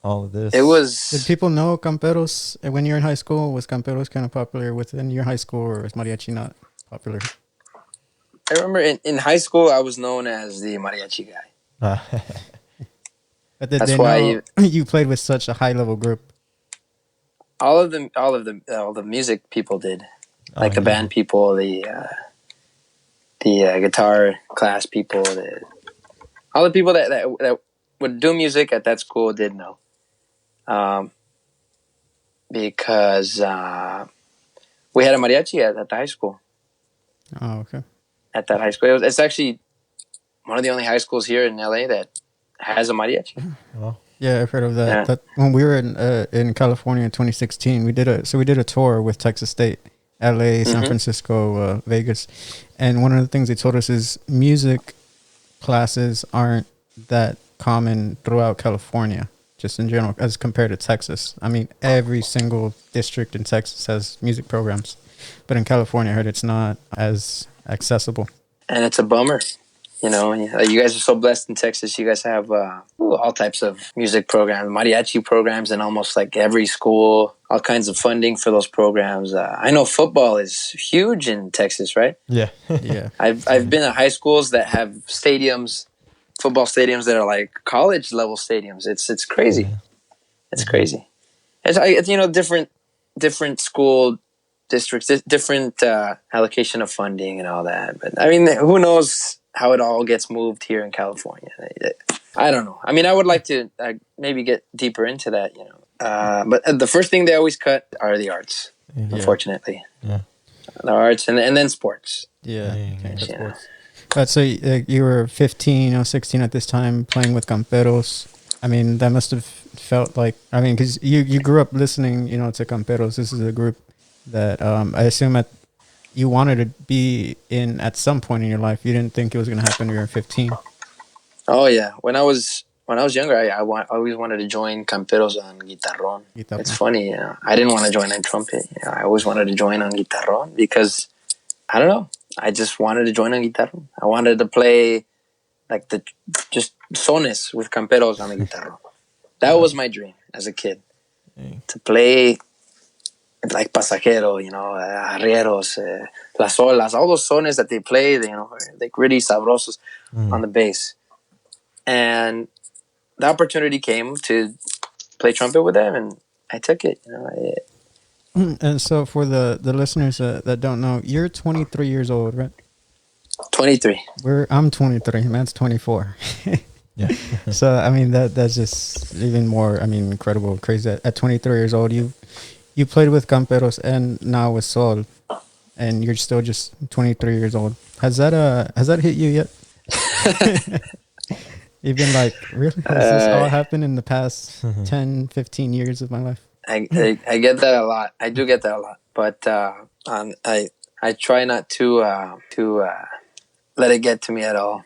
all of this? It was. Did people know Camperos when you're in high school? Was Camperos kind of popular within your high school, or was mariachi not popular? I remember in high school, I was known as the mariachi guy. But did they know you played with such a high level group? All of the music people did, like the band people, the guitar class people, all the people that would do music at that school did know, because we had a mariachi at the high school. Oh, okay. At that high school, it's actually one of the only high schools here in LA that has a mariachi. Oh. Yeah, I've heard of that. Yeah. That when we were in California in 2016, we did a tour with Texas State, LA, San Francisco, Vegas, and one of the things they told us is music classes aren't that common throughout California, just in general, as compared to Texas. I mean, every single district in Texas has music programs, but in California, I heard it's not as accessible. And it's a bummer. You guys are so blessed in Texas. You guys have all types of music programs, mariachi programs, in almost like every school, all kinds of funding for those programs. I know football is huge in Texas, right? Yeah. Yeah. I've been at high schools that have stadiums, football stadiums that are like college level stadiums. It's crazy. Yeah. It's crazy. It's different school districts, different allocation of funding and all that. But I mean, who knows how it all gets moved here in California? I don't know. I mean, I would like to maybe get deeper into that, but the first thing they always cut are the arts, unfortunately. Yeah. The arts and then sports. Yeah. Sports. But so you were 15 16 at this time playing with Camperos. I mean, that must have felt like, because you grew up listening, to Camperos. This is a group that I assume you wanted to be in at some point in your life. You didn't think it was going to happen when you were 15. Oh yeah, when I was younger, I always wanted to join Camperos on guitarrón. It's funny, I didn't want to join on trumpet. I always wanted to join on guitarrón because I don't know. I just wanted to join on guitarrón. I wanted to play like just sones with Camperos on the guitarrón. That was my dream as a kid, to play like Pasajero, Arrieros, Las Olas, all those sones that they play, like really sabrosos on the bass. And the opportunity came to play trumpet with them, and I took it. And so for the listeners that don't know, you're 23 years old, right? 23. I'm 23. Matt's 24. Yeah. So I mean that's just even more. Incredible, crazy. At 23 years old, you played with Camperos and now with Sol, and you're still just 23 years old. Has that hit you yet? You've been like, really? Has this all happened in the past 10, 15 years of my life? I get that a lot. I do get that a lot, but I try not to let it get to me at all.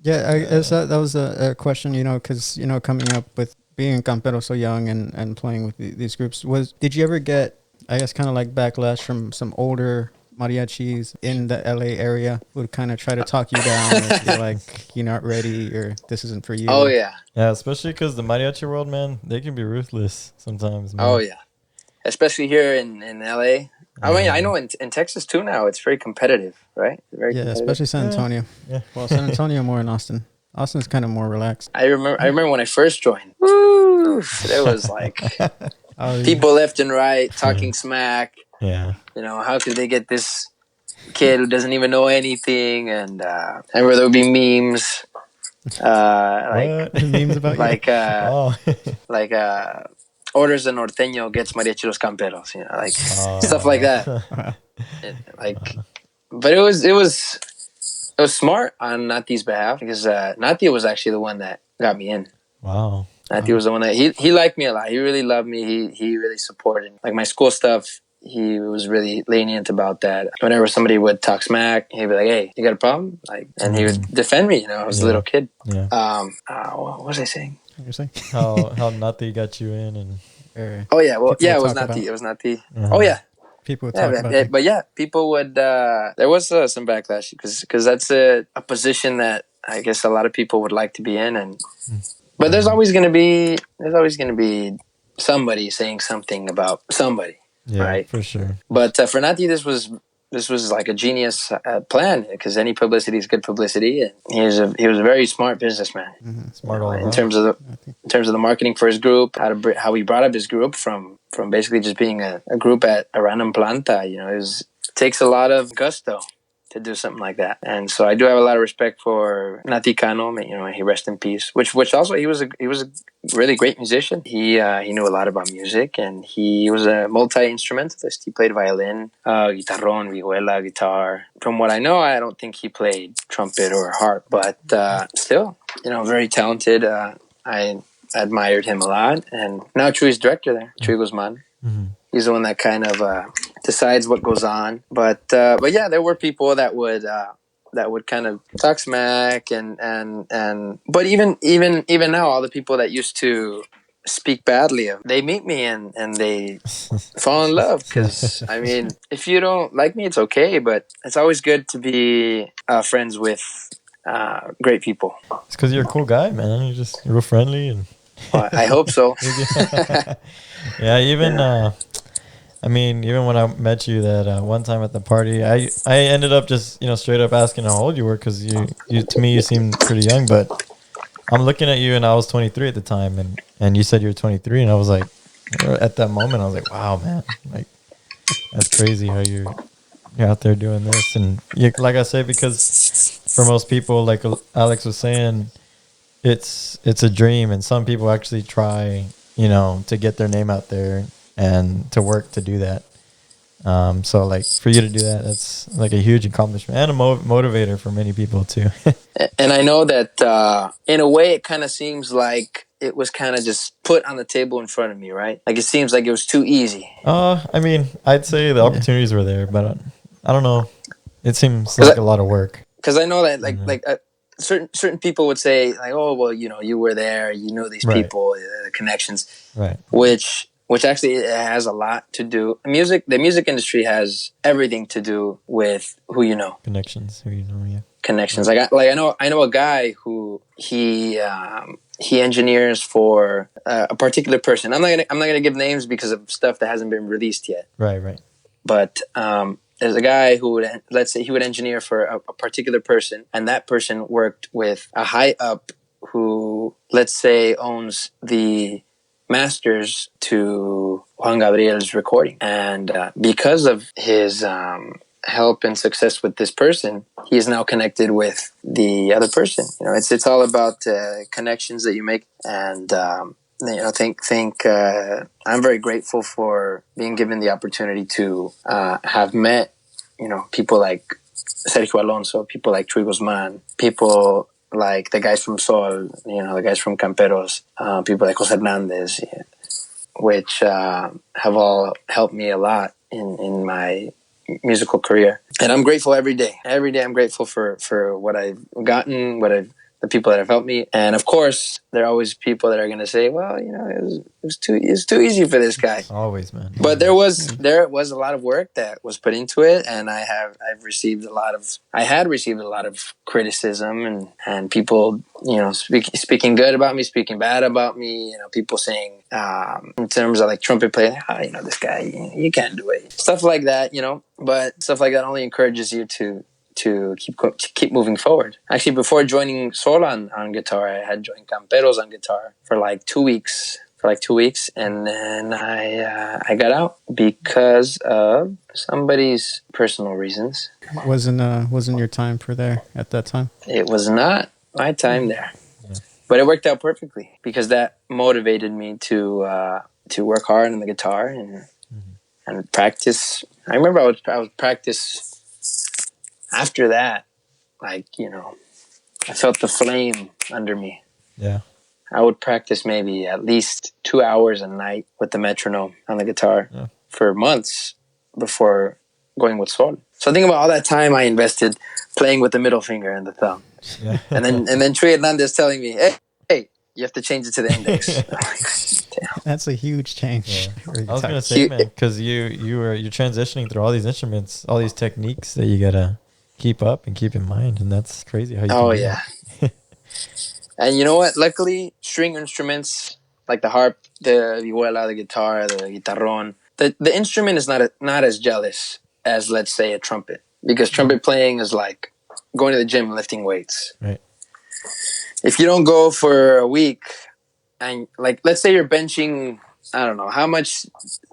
Yeah, I guess that was a question, because coming up with being Campero so young and playing with these groups, did you ever get, I guess, kind of like backlash from some older mariachis in the LA area who would kind of try to talk you down, or be like, you're not ready, or this isn't for you? Oh yeah, especially because the mariachi world, man, they can be ruthless sometimes, man. Oh yeah, especially here in LA. I mean, I know in Texas too now, it's very competitive, right? Very competitive. Especially San Antonio. Yeah. Well, San Antonio more than Austin. Austin's kind of more relaxed. I remember when I first joined. Woo! There was like people left and right talking smack. Yeah. How could they get this kid who doesn't even know anything? And I remember there would be memes. Memes about you? like orders a norteño, gets mariachi los camperos, you know, like stuff like that. Like, but it was smart on Nati's behalf because Nati was actually the one that got me in. Wow. Nati was the one that he liked me a lot. He really loved me. He really supported me. Like my school stuff. He was really lenient about that. Whenever somebody would talk smack, he'd be like, "Hey, you got a problem?" Like, and he would defend me. You know, I was a little kid. Yeah. What was I saying? What you're saying? How Nati got you in and Oh yeah, well People yeah, it would was talk Nati. about- It was Nati. Uh-huh. Oh yeah, people would yeah, talk about but yeah, people would. There was some backlash because that's a position that I guess a lot of people would like to be in, and but there's always gonna be somebody saying something about somebody, yeah, right? for sure. But for Nati, this was like a genius plan because any publicity is good publicity, and he was a very smart businessman. Smart all In around. terms of the marketing for his group, how he brought up his group from basically just being a group at a random planta. You know, it takes a lot of gusto to do something like that, and so I do have a lot of respect for Nati Cano. You know, he rest in peace. Which also he was a really great musician. He knew a lot about music, and he was a multi-instrumentalist. He played violin, guitarrón, vihuela, guitar. From what I know, I don't think he played trumpet or harp, but still, you know, very talented. I admired him a lot, and now Chuy's director there, Chuy Guzman. He's the one that kind of decides what goes on. But yeah, there were people that would kind of talk smack and but even now, all the people that used to speak badly of, they meet me and they fall in love. Because I mean, if you don't like me, it's okay, but it's always good to be friends with great people. It's because you're a cool guy, man. You're just real friendly and. I hope so. Yeah, even I mean, even when I met you that one time at the party, I ended up just straight up asking how old you were because you to me you seemed pretty young, but I'm looking at you and I was 23 at the time, and you said you were 23, and I was like, at that moment I was like, wow, man, like that's crazy how you're out there doing this, and like I said, because for most people, like Alex was saying, it's a dream, and some people actually try to get their name out there and to work to do that. So like for you to do that, that's like a huge accomplishment and a motivator for many people too. And I know that in a way it kind of seems like it was kind of just put on the table in front of me, right? Like it seems like it was too easy. I mean, I'd say the opportunities were there, but I don't know. It seems like a lot of work. Because I know that certain people would say like, oh well, you were there, you know these people, the connections, right? Which actually has a lot to do. The music industry has everything to do with who you know. Connections, who you know, yeah. Connections. Like I know a guy who he engineers for a particular person. I'm not gonna give names because of stuff that hasn't been released yet. Right. But there's a guy who would, let's say, he would engineer for a particular person, and that person worked with a high up who, let's say, owns the masters to Juan Gabriel's recording. And because of his help and success with this person, he is now connected with the other person. It's all about connections that you make, and think I'm very grateful for being given the opportunity to have met people like Sergio Alonso, people like Chuy Guzman, people like the guys from Sol, the guys from Camperos, people like Jose Hernandez, which have all helped me a lot in my musical career. And I'm grateful every day. Every day I'm grateful for what I've gotten, the people that have helped me. And of course, there are always people that are going to say, well, it was too easy for this guy. Always, man. But there was a lot of work that was put into it, and I had received a lot of criticism and people, speaking good about me, speaking bad about me, people saying, in terms of like trumpet playing, this guy, you can't do it. Stuff like that, but stuff like that only encourages you to keep moving forward. Actually, before joining Sol on guitar, I had joined Camperos on guitar for like 2 weeks. And then I got out because of somebody's personal reasons. Wasn't your time for there at that time? It was not my time there, but it worked out perfectly because that motivated me to to work hard on the guitar and practice. I remember I would practice after that, like, I felt the flame under me. Yeah. I would practice maybe at least 2 hours a night with the metronome on the guitar for months before going with Sol. So think about all that time I invested playing with the middle finger and the thumb. Yeah. And then Trey Hernandez telling me, hey, you have to change it to the index. I'm like, damn. That's a huge change. Yeah. I was gonna say, man, because you're transitioning through all these instruments, all these techniques that you gotta keep up and keep in mind, and that's crazy how you. Oh can do yeah. that. And you know what? Luckily, string instruments like the harp, the vihuela, the guitar, the guitarrón, the instrument is not as jealous as, let's say, a trumpet, because trumpet playing is like going to the gym lifting weights. Right. If you don't go for a week, and like, let's say you're benching, I don't know how much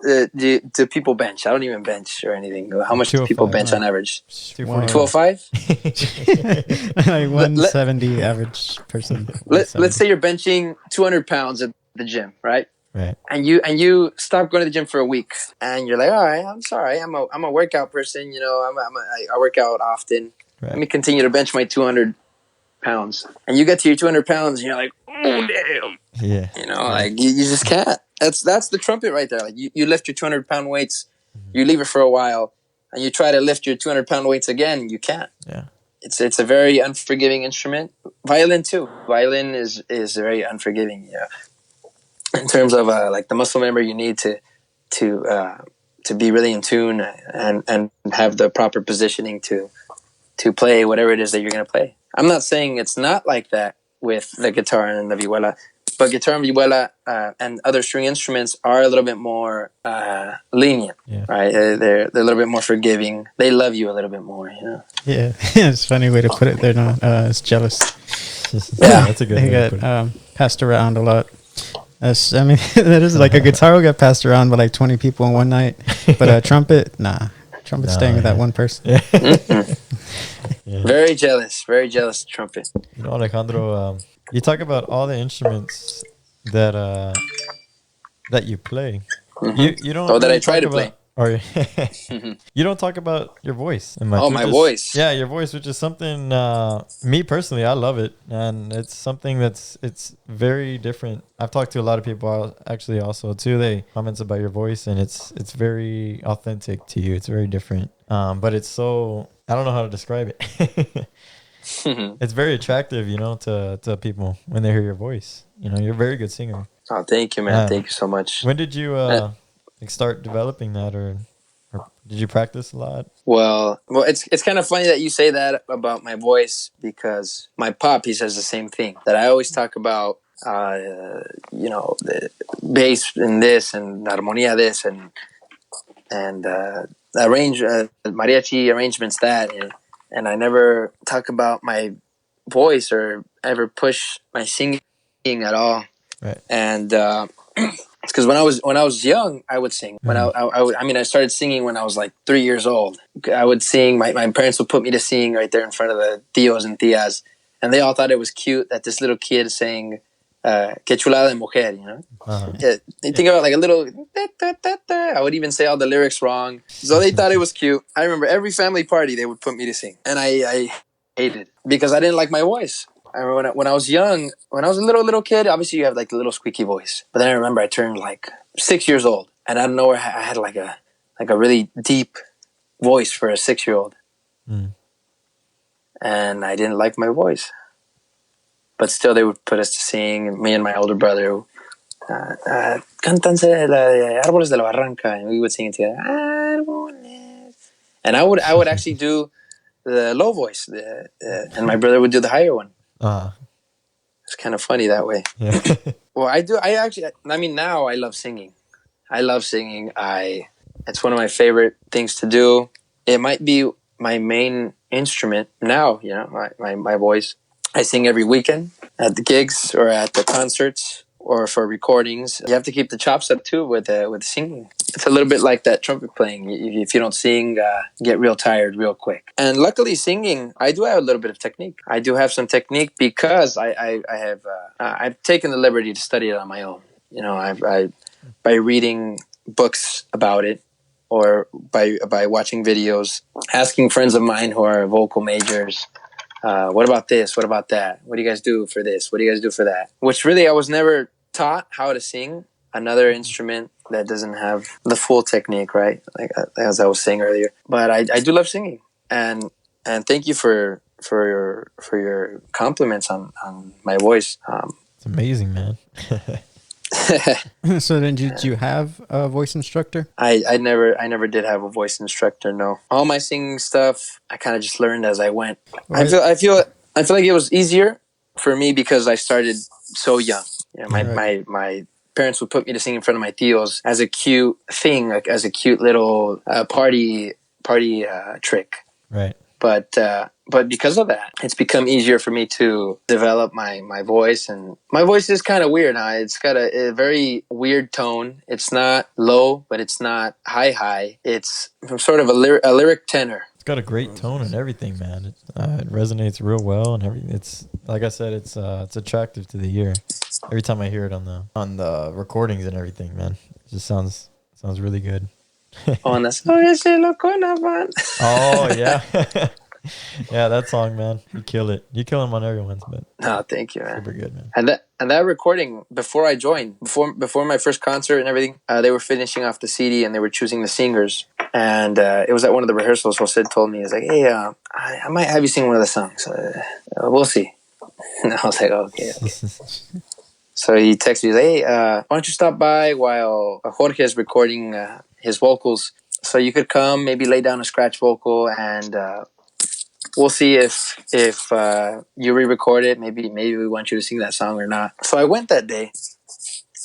do people bench. I don't even bench or anything. How much do people bench on average? 205. Like 170 average person. Let's say you're benching 200 pounds at the gym, right? Right. And you stop going to the gym for a week, and you're like, all right, I'm sorry, I'm a workout person. I work out often. Right. Let me continue to bench my 200 pounds. And you get to your 200 pounds, and you're like, oh damn. Yeah. Like you just can't. That's the trumpet right there. Like you lift your 200 pound weights, you leave it for a while, and you try to lift your 200 pound weights again, you can't. Yeah. It's a very unforgiving instrument. Violin too. Violin is very unforgiving. Yeah. In terms of like the muscle memory you need to be really in tune and have the proper positioning to play whatever it is that you're going to play. I'm not saying it's not like that with the guitar and the vihuela, but guitar and vihuela and other string instruments are a little bit more lenient, right? They're a little bit more forgiving. They love you a little bit more, Yeah, it's a funny way to put it. They're not as jealous. Yeah, that's a good they way to get put it. passed around a lot. That is like a guitar will get passed around by like 20 people in one night, but a trumpet, nah. Trumpet's staying with that one person. Yeah. Yeah. Very jealous trumpet. Alejandro, you talk about all the instruments that you play. Mm-hmm. You don't. That I try to play. Or you don't talk about your voice. My voice. Yeah, your voice, which is something. Me personally, I love it, and it's something it's very different. I've talked to a lot of people actually also too. They comments about your voice, and it's very authentic to you. It's very different. But it's so, I don't know how to describe it. It's very attractive, to people when they hear your voice. You're a very good singer. Oh, thank you, man. Thank you so much. When did you start developing that, or did you practice a lot? Well, it's kind of funny that you say that about my voice, because my pop, he says the same thing, that I always talk about, the bass in this and armonía this and mariachi arrangements that, and I never talk about my voice or ever push my singing at all. Right. And it's because when I was young, I would sing. When I started singing when I was like 3 years old. I would sing. My parents would put me to sing right there in front of the tios and tias, and they all thought it was cute that this little kid sang "Que chulada de mujer," Yeah, you think about like a little. I would even say all the lyrics wrong, so they thought it was cute. I remember every family party they would put me to sing, and I hated it because I didn't like my voice. I remember when I was young, when I was a little kid, obviously you have like the little squeaky voice. But then I remember I turned like 6 years old, and out of nowhere I had like a really deep voice for a 6-year-old, and I didn't like my voice. But still, they would put us to sing. Me and my older brother, "Cántanse Árboles de la Barranca," and we would sing it together. Árboles. And I would actually do the low voice, and my brother would do the higher one. It's kind of funny that way. Yeah. Well, now I love singing. It's one of my favorite things to do. It might be my main instrument now, my voice. I sing every weekend at the gigs or at the concerts or for recordings. You have to keep the chops up too with singing. It's a little bit like that trumpet playing. If you don't sing, you get real tired real quick. And luckily, singing, I do have a little bit of technique. I do have some technique because I've taken the liberty to study it on my own. by reading books about it, or by watching videos, asking friends of mine who are vocal majors, what about this? What about that? What do you guys do for this? What do you guys do for that? Which really, I was never taught how to sing another instrument that doesn't have the full technique, right? Like as I was saying earlier. But I do love singing, and thank you for your compliments on my voice. It's amazing, man. So then, did you have a voice instructor? I never did have a voice instructor. No, all my singing stuff I kind of just learned as I went. Right. I feel like it was easier for me because I started so young. You know, my parents would put me to sing in front of my tios as a cute thing, like as a cute little party trick. Right. But because of that, it's become easier for me to develop my voice. And my voice is kind of weird. Huh? It's got a very weird tone. It's not low, but it's not high. It's sort of a lyric tenor. It's got a great tone and everything, man. It resonates real well, and everything. It's like I said, it's attractive to the ear. Every time I hear it on the recordings and everything, man, it just sounds really good. Oh, and that's man. Oh yeah. Yeah, that song, man. You kill it. You kill him on everyone's, but No, thank you, man. super good, man. And that recording, before I joined, before my first concert and everything, they were finishing off the CD and they were choosing the singers. And it was at one of the rehearsals. Jose told me, he's like, "Hey, I might have you sing one of the songs. We'll see." And I was like, "Okay." So he texted me, he's like, "Hey, why don't you stop by while Jorge is recording his vocals, so you could come, maybe lay down a scratch vocal, and we'll see if you re-record it. Maybe we want you to sing that song or not." So I went that day.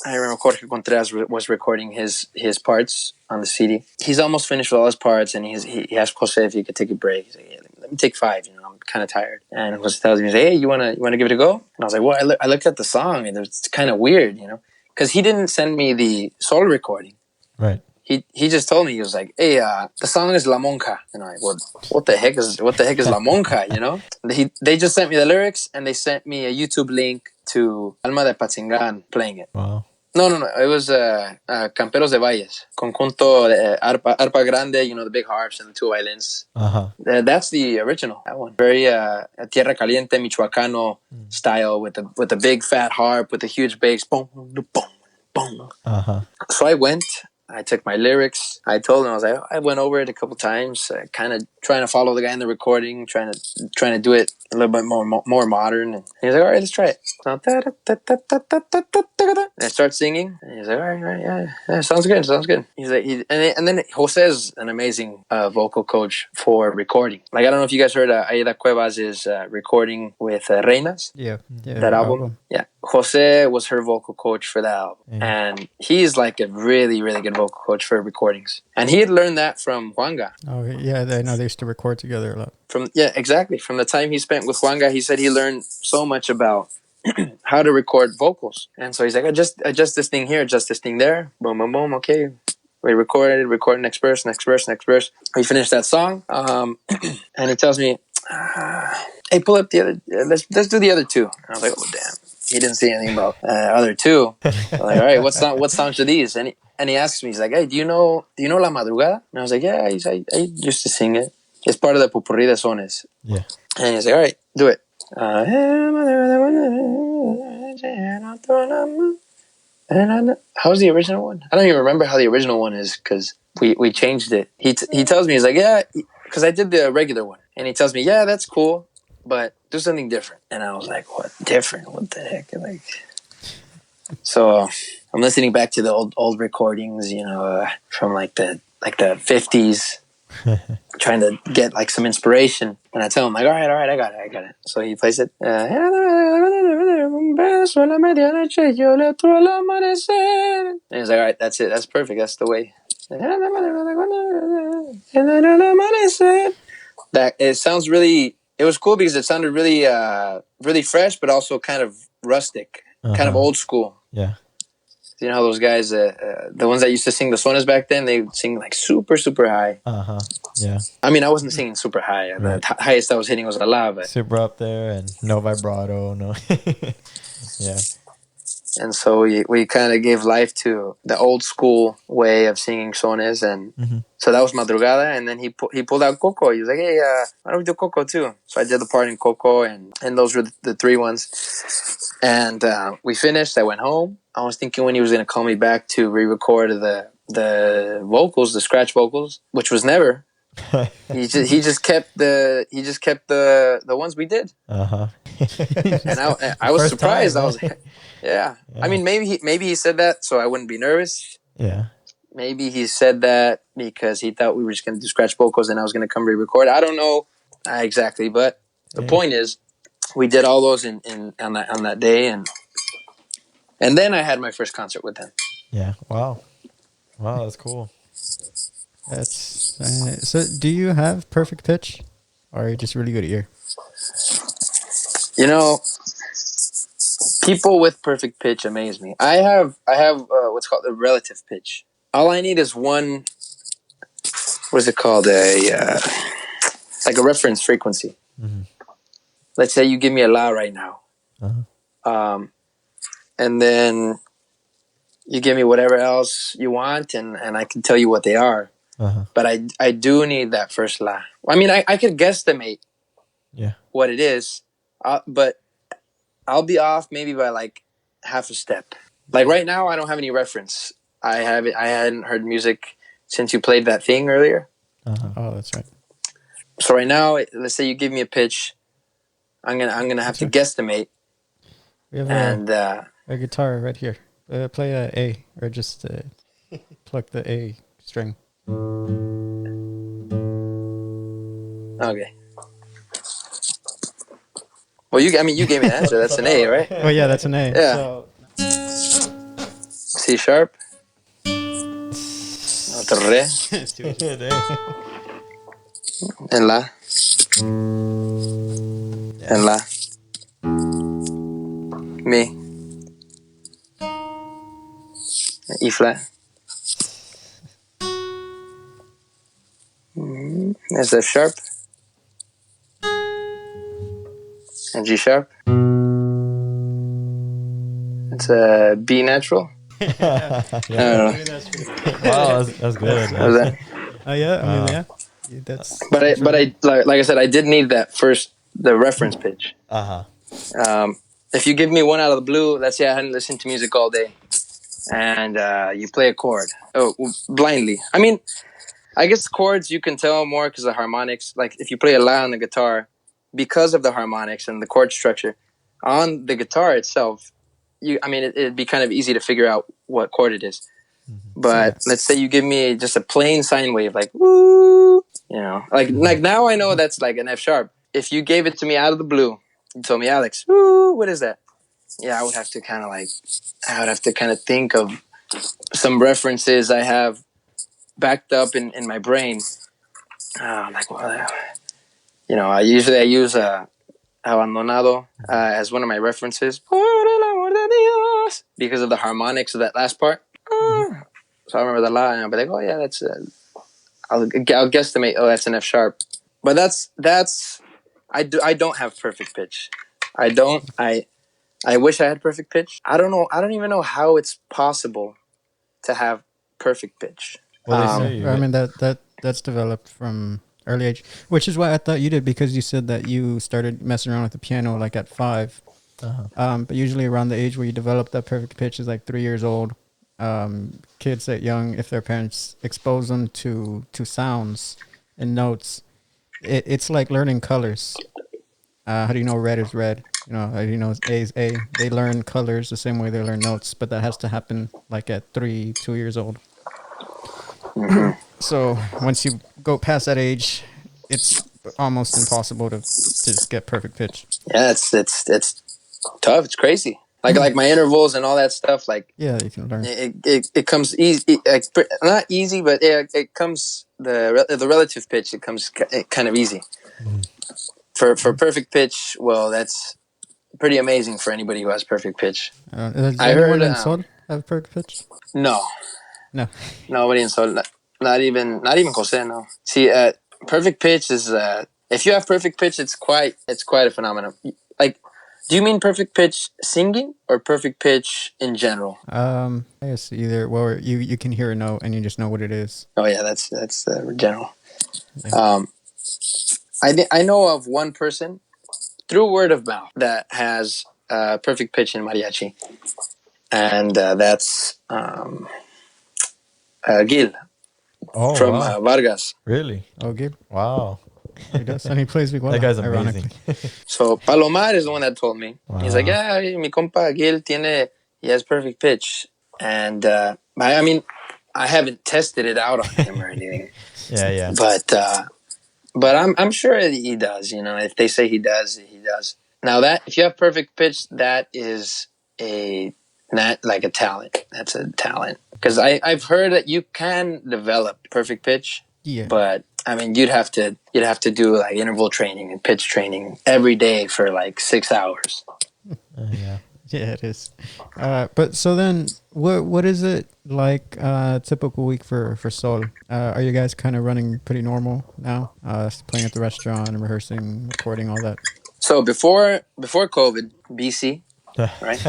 I remember Jorge Contreras was recording his parts on the CD. He's almost finished with all his parts, and he asked Jose if he could take a break. He's like, "Yeah, let me take 5. You know, I'm kind of tired." And Jose tells me, he's like, "Hey, you wanna give it a go?" And I was like, "Well, I looked at the song, and it's kind of weird, you know, because he didn't send me the solo recording. Right. He just told me, he was like, "Hey, the song is La Monja." And I'm like, what the heck is La Monja? You know? They just sent me the lyrics, and they sent me a YouTube link to Alma de Patzingan playing it. Wow. No. It was Camperos de Valles, conjunto de arpa grande. You know, the big harps and the 2 violins. That's the original. That one, very tierra caliente, michoacano style, with the big fat harp with the huge bass. Boom, boom, boom. So I went. I took my lyrics. I told him, I went over it a couple times, kind of trying to follow the guy in the recording, trying to do it a little bit more modern. And he's like, "All right, let's try it." And I start singing. And he's like, all right, yeah, sounds good. He's like, and then Jose is an amazing vocal coach for recording. Like, I don't know if you guys heard Aida Cuevas' recording with Reinas. Yeah. That album. Yeah. Jose was her vocal coach for that album. And he's like a really, really good vocal coach for recordings. And he had learned that from Juanga. Oh, yeah. I know they used to record together a lot. Exactly. From the time he spent with Juanga, he said he learned so much about how to record vocals. And so he's like, adjust this thing here, adjust this thing there. Boom, boom, boom. Okay. We recorded next verse. We finished that song. And he tells me, "Hey, pull up the other, let's do the other 2. And I was like, oh, damn. He didn't say anything about other 2. I'm like, all right, what songs are these? And he asks me, he's like, "Hey, do you know La Madrugada?" And I was like, yeah, I used to sing it. It's part of the Popurrí de Sones. Yeah. And he's like, all right, do it. How's the original one? I don't even remember how the original one is, because we changed it. He tells me, he's like, yeah, because I did the regular one. And he tells me, yeah, that's cool, but do something different. And I was like, what different? What the heck? Like, so I'm listening back to the old recordings, you know, from like the 50s, trying to get like some inspiration. And I tell him, like, all right, I got it. So he plays it. And he's like, all right, that's it. That's perfect. That's the way. That it sounds really. It was cool because it sounded really, really fresh, but also kind of rustic, kind of old school. Yeah. You know how those guys, the ones that used to sing the sonas back then, they would sing like super, super high. Yeah. I mean, I wasn't singing super high. Right. The highest I was hitting was a la, but super up there and no vibrato, no. Yeah. And so we kind of gave life to the old school way of singing sones, and so that was Madrugada. And then he pulled out Coco. He was like, "Hey, why don't we do Coco too?" So I did the part in Coco, and those were the three ones. And we finished. I went home. I was thinking when he was going to call me back to re-record the vocals, the scratch vocals, which was never. he just kept the ones we did. And I was surprised. I was like, yeah. I mean, maybe he said that so I wouldn't be nervous. Yeah. Maybe he said that because he thought we were just going to do scratch vocals and I was going to come re-record. I don't know exactly, but the point is, we did all those on that day, and then I had my first concert with him. Yeah. Wow, that's cool. That's so. Do you have perfect pitch, or are you just really good at ear? You know, people with perfect pitch amaze me. I have what's called the relative pitch. All I need is one. What is it called? Like a reference frequency. Mm-hmm. Let's say you give me a la right now, and then you give me whatever else you want, and I can tell you what they are. But I do need that first la. I mean, I could guesstimate what it is, but I'll be off maybe by like half a step. Like right now, I don't have any reference. I hadn't heard music since you played that thing earlier. Oh, that's right. So right now, let's say you give me a pitch, I'm gonna have to guesstimate. We have a guitar right here. Play a A, or just pluck the A string. Okay. Well, you gave me the answer. That's an A, right? Oh yeah, that's an A. Yeah. So, C sharp. Re. En la. En la. Mi. E flat. That's F sharp. And G sharp. It's a B natural. Yeah. I don't know. Wow, that's good. How's that? oh yeah, I mean yeah. That's. But I like I said, I did need the reference pitch. If you give me one out of the blue, let's say I hadn't listened to music all day, and you play a chord, blindly. I mean, I guess chords you can tell more because of the harmonics. Like if you play a la on the guitar, because of the harmonics and the chord structure on the guitar itself, it'd be kind of easy to figure out what chord it is. But let's say you give me just a plain sine wave, like woo, like now I know that's like an F sharp. If you gave it to me out of the blue, you told me, Alex, woo, what is that? Yeah, I would have to kind of think of some references I have backed up in my brain. Like, well, I use Abandonado as one of my references because of the harmonics of that last part. So I remember the la, and I'll be like, oh yeah, that's. I'll guesstimate. Oh, that's an F sharp. But that's. I don't have perfect pitch. I don't. I wish I had perfect pitch. I don't know. I don't even know how it's possible to have perfect pitch. Well, they say I mean that's developed from early age, which is why I thought you did, because you said that you started messing around with the piano like at 5. But usually around the age where you develop that perfect pitch is like 3 years old. Kids that young, if their parents expose them to sounds and notes, it's like learning colors. How do you know red is red? How do you know A is A? They learn colors the same way they learn notes, but that has to happen like at 2 years old. So once you go past that age, it's almost impossible to just get perfect pitch. Yeah, it's tough. It's crazy. Like my intervals and all that stuff. Like yeah, you can learn. It comes easy. Not easy, but it comes the relative pitch. It comes kind of easy. For perfect pitch, well, that's pretty amazing for anybody who has perfect pitch. Does anyone in Sol have perfect pitch? No, nobody in Sol. Not even Jose. No. See, perfect pitch is if you have perfect pitch, it's quite a phenomenon. Like Do you mean perfect pitch singing or perfect pitch in general? I guess either. Well, you can hear a note and you just know what it is. Oh yeah, that's general. Yeah. I know of one person through word of mouth that has perfect pitch in mariachi, and that's Gil Oh from wow, Vargas. really? Oh, Gabe. Wow, He does, and he plays Viguela. that guy's ironically. amazing. So Palomar is the one that told me. He's like, Wow. yeah, mi compa Gil he has perfect pitch, and I mean, I haven't tested it out on him or anything, Yeah, yeah. but I'm sure he does. You know, if they say he does, he does. Now that if you have perfect pitch, that is a not like a talent. That's a talent because I've heard that you can develop perfect pitch, Yeah. but I mean you'd have to do like interval training and pitch training every day for like 6 hours. Yeah. Yeah, it is. But so then, what is it like? Typical week for Sol. Are you guys kind of running pretty normal now? Playing at the restaurant and rehearsing, recording, all that. So before COVID, BC, right?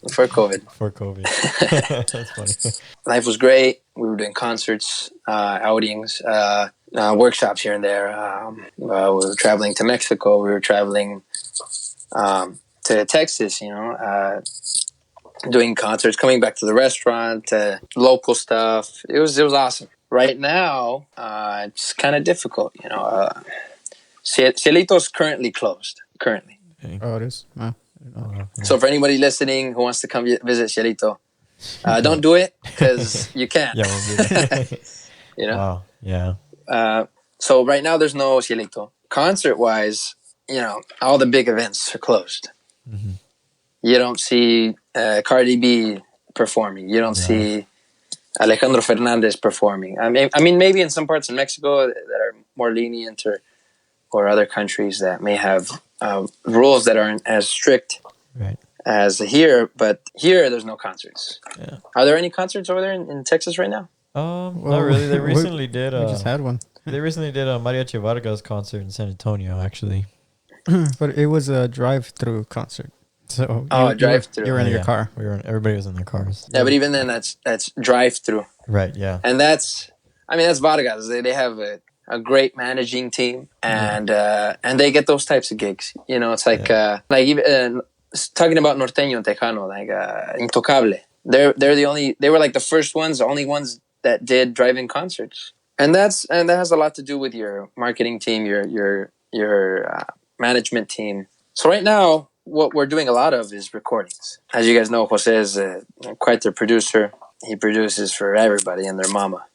Before COVID, For COVID. That's funny. life was great. We were doing concerts, outings, workshops here and there. We were traveling to Mexico. We were traveling to Texas. You know, doing concerts, coming back to the restaurant, local stuff. It was awesome. Right now, it's kind of difficult. You know, Cielito's currently closed. Currently. Oh, it is. Wow. So for anybody listening who wants to come visit Cielito, don't do it because you can't. Yeah, we'll be You know. Wow. Yeah. So right now there's no Cielito. Concert wise, you know, all the big events are closed. Mm-hmm. You don't see Cardi B performing. You don't see Alejandro Fernandez performing. I mean, maybe in some parts of Mexico that are more lenient, or other countries that may have rules that aren't as strict as here. But here, there's no concerts. Yeah. Are there any concerts over there in Texas right now? Not really. They recently did. We just had one. They recently did a Mariachi Vargas concert in San Antonio, actually. But it was a drive-through concert. So drive-through. You were in your car. Everybody was in their cars. Yeah, but even then, that's drive-through. Right. Yeah. And that's Vargas. They have a great managing team, and they get those types of gigs. You know, it's like even talking about Norteño and Tejano, like Intocable. They were like the first ones, the only ones that did drive-in concerts, and that has a lot to do with your marketing team, your management team. So right now, what we're doing a lot of is recordings. As you guys know, Jose is quite the producer. He produces for everybody and their mama.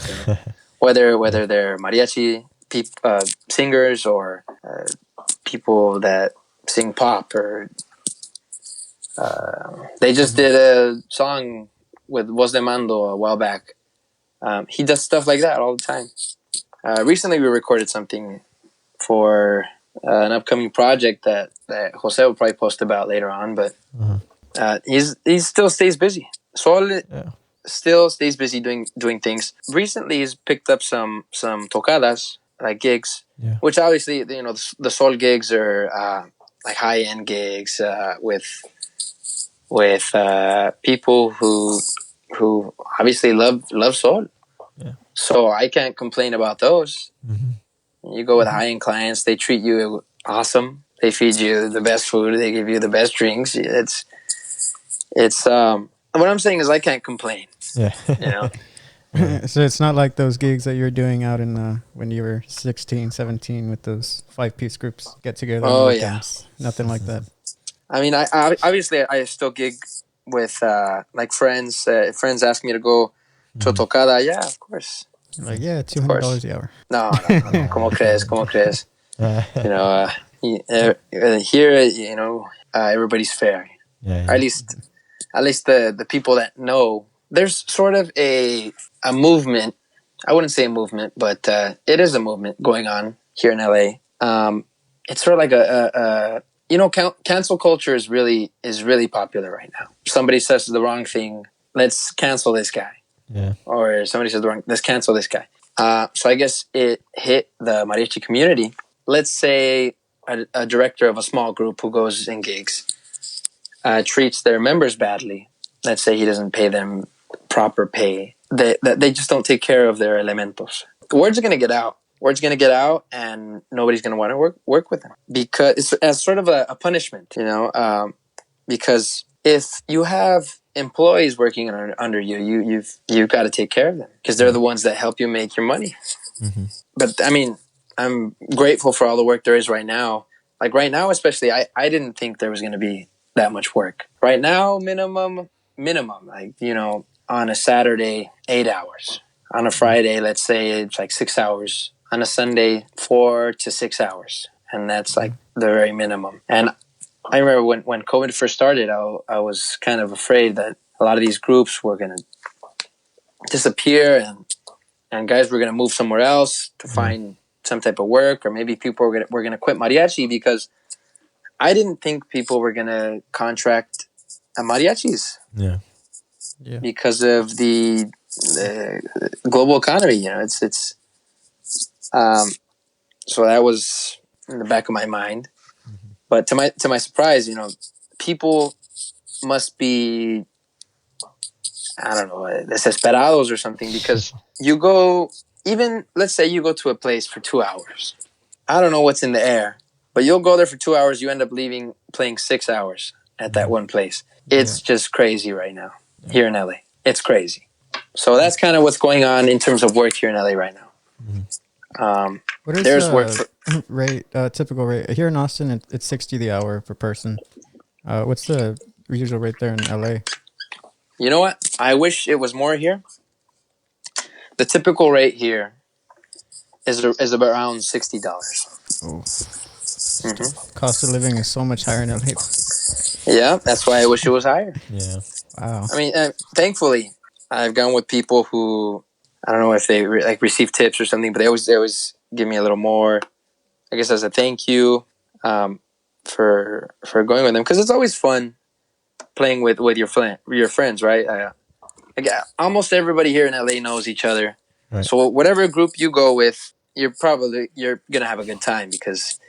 You know? Whether they're mariachi singers or people that sing pop, or they just did a song with Voz de Mando a while back. He does stuff like that all the time. Recently, we recorded something for an upcoming project that Jose will probably post about later on. But he still stays busy. Sol still stays busy doing things. Recently, he's picked up some tocadas, like gigs, which obviously, you know, the Sol gigs are like high end gigs with people who obviously love Sol. Yeah. So I can't complain about those. Mm-hmm. You go with high end clients; they treat you awesome. They feed you the best food. They give you the best drinks. It's what I'm saying is I can't complain. Yeah. You know. So it's not like those gigs that you were doing out in when you were 16, 17 with those 5-piece groups get together. Oh yeah. Nothing like that. I mean, I obviously I still gig with like friends. Friends ask me to go to a tocada. Yeah, of course. Like, yeah, $200 the hour. No. Como crees? You know, here, you know, everybody's fair. Yeah. Or at least the people that know. There's sort of a movement. I wouldn't say a movement, but it is a movement going on here in LA. It's sort of like a you know, cancel culture is really popular right now. Somebody says the wrong thing, let's cancel this guy. Yeah. Or somebody says the wrong, let's cancel this guy. So I guess it hit the mariachi community. Let's say a director of a small group who goes in gigs treats their members badly, let's say he doesn't pay them proper pay, they just don't take care of their elementos. Word's going to get out. Word's going to get out, and nobody's going to want to work with them because it's as sort of a punishment, you know. Because if you have employees working under you, you've got to take care of them because they're the ones that help you make your money. Mm-hmm. But I mean, I'm grateful for all the work there is right now. Like right now, especially, I didn't think there was going to be that much work. Right now, minimum, like, you know, on a Saturday, 8 hours. On a Friday, let's say it's like 6 hours. On a Sunday, 4 to 6 hours. And that's like the very minimum. And I remember when COVID first started, I was kind of afraid that a lot of these groups were going to disappear and guys were going to move somewhere else to find some type of work, or maybe people were going to quit mariachi because I didn't think people were going to contract mariachis. Yeah. Because of the global economy, you know, so that was in the back of my mind. Mm-hmm. But to my surprise, you know, people must be, I don't know, desesperados or something, because you go, even let's say you go to a place for 2 hours. I don't know what's in the air, but you'll go there for 2 hours. You end up playing 6 hours at that one place. It's just crazy right now here in LA. It's crazy. So that's kind of what's going on in terms of work here in LA right now. What is there's work for rate, typical rate here in Austin? It's 60 the hour per person. What's the usual rate there in LA? You know what? I wish it was more here. The typical rate here is about around $60. Oh. Cost of living is so much higher in LA. Yeah, that's why I wish it was higher. Yeah. Wow. I mean, thankfully, I've gone with people who, I don't know if they receive tips or something, but they always give me a little more, I guess, as a thank you for going with them, because it's always fun playing with your friends, right? Almost everybody here in LA knows each other, right. So whatever group you go with, you're gonna have a good time because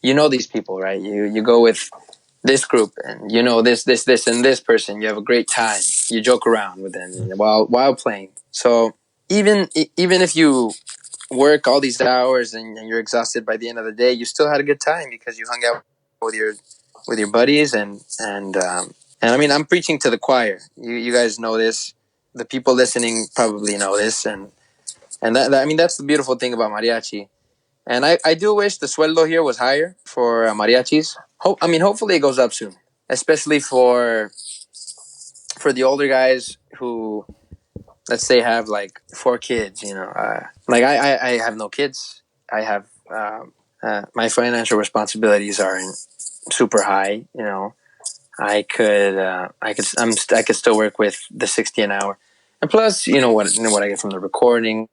you know these people, right? You go with this group and you know this and this person. You have a great time. You joke around with them while playing. So even if you work all these hours and you're exhausted by the end of the day, you still had a good time because you hung out with your buddies and I mean, I'm preaching to the choir. You guys know this. The people listening probably know this, and that I mean, that's the beautiful thing about mariachi. And I do wish the sueldo here was higher for mariachis. Hopefully it goes up soon, especially for the older guys who, let's say, have like 4 kids. You know, like I have no kids. I have my financial responsibilities aren't super high. You know, I could still work with the 60 an hour, and plus, you know what I get from the recordings,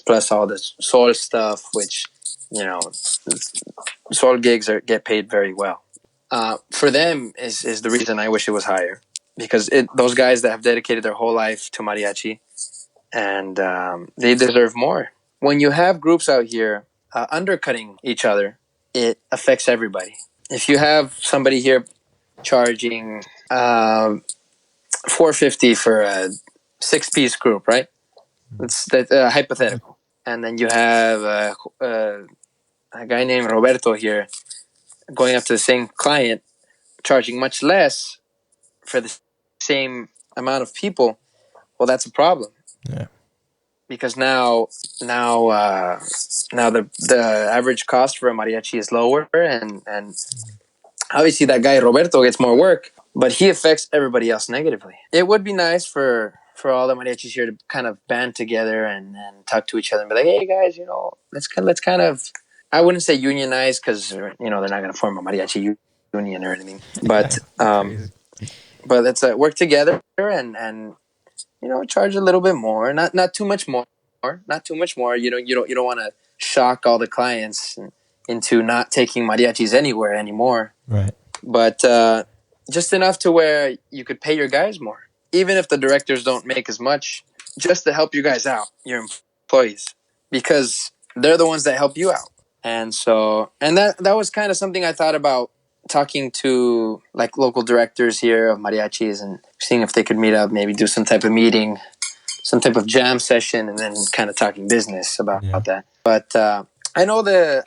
plus all this soul stuff, which, you know, soul gigs get paid very well. For them is the reason I wish it was higher, because those guys that have dedicated their whole life to mariachi, and they deserve more. When you have groups out here undercutting each other, it affects everybody. If you have somebody here charging $450 for a 6-piece group, right? That's hypothetical. And then you have a guy named Roberto here going up to the same client, charging much less for the same amount of people. Well, that's a problem. Yeah. Because now the average cost for a mariachi is lower, and obviously that guy Roberto gets more work, but he affects everybody else negatively. It would be nice for all the mariachis here to kind of band together and talk to each other and be like, hey guys, you know, let's kind of, I wouldn't say unionize, because, you know, they're not going to form a mariachi union or anything, but let's work together and you know, charge a little bit more, not too much more, not too much more. You don't want to shock all the clients into not taking mariachis anywhere anymore. Right. But just enough to where you could pay your guys more, even if the directors don't make as much, just to help you guys out, your employees, because they're the ones that help you out. And so, and that was kind of something I thought about talking to like local directors here of mariachis and seeing if they could meet up, maybe do some type of meeting, some type of jam session, and then kind of talking business about that. But I know the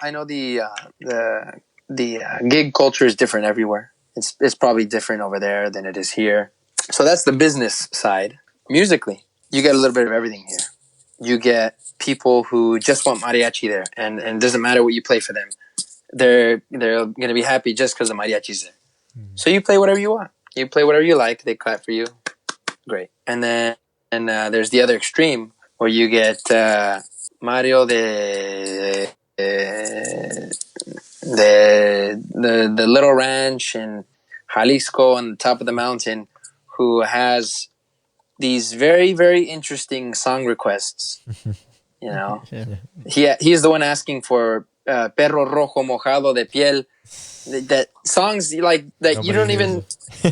gig culture is different everywhere. It's probably different over there than it is here. So that's the business side. Musically, you get a little bit of everything here. You get people who just want mariachi there, and it doesn't matter what you play for them. They're going to be happy just because the mariachi's there. So you play whatever you want. You play whatever you like. They clap for you. Great. And then there's the other extreme where you get Mario the little ranch in Jalisco on the top of the mountain, who has these very, very interesting song requests. You know, he's the one asking for Perro Rojo Mojado de Piel. That songs like that nobody you don't even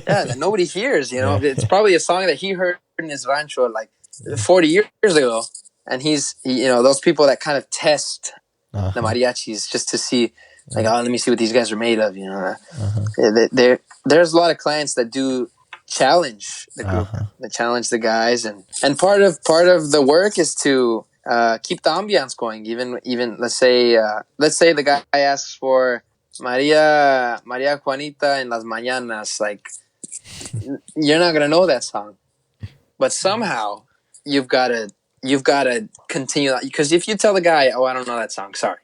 that nobody hears. You know, it's probably a song that he heard in his rancho like 40 years ago, and those people that kind of test the mariachis just to see, like, oh, let me see what these guys are made of. You know, there's a lot of clients that do challenge the group, that challenge the guys, and part of the work is to keep the ambiance going. Even let's say the guy asks for Maria Juanita en las mañanas. Like, you're not gonna know that song, but somehow you've got to continue that, because if you tell the guy, oh, I don't know that song, sorry,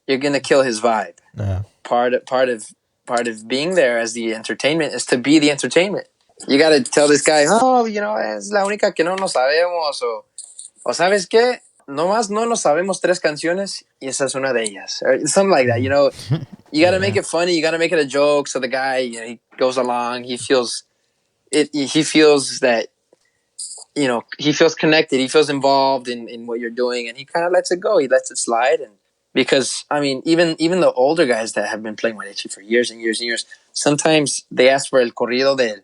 you're gonna kill his vibe. Part of being there as the entertainment is to be the entertainment. You got to tell this guy, oh, es la única que no nos sabemos, o sabes qué, nomás no nos sabemos 3 canciones y esa es una de ellas, or something like that. You got to make it funny. You got to make it a joke, so the guy, he goes along. He feels it. He feels that, he feels connected. He feels involved in what you're doing, and he kind of lets it go. He lets it slide. And because, I mean, even the older guys that have been playing mariachi for years and years and years, sometimes they ask for el corrido de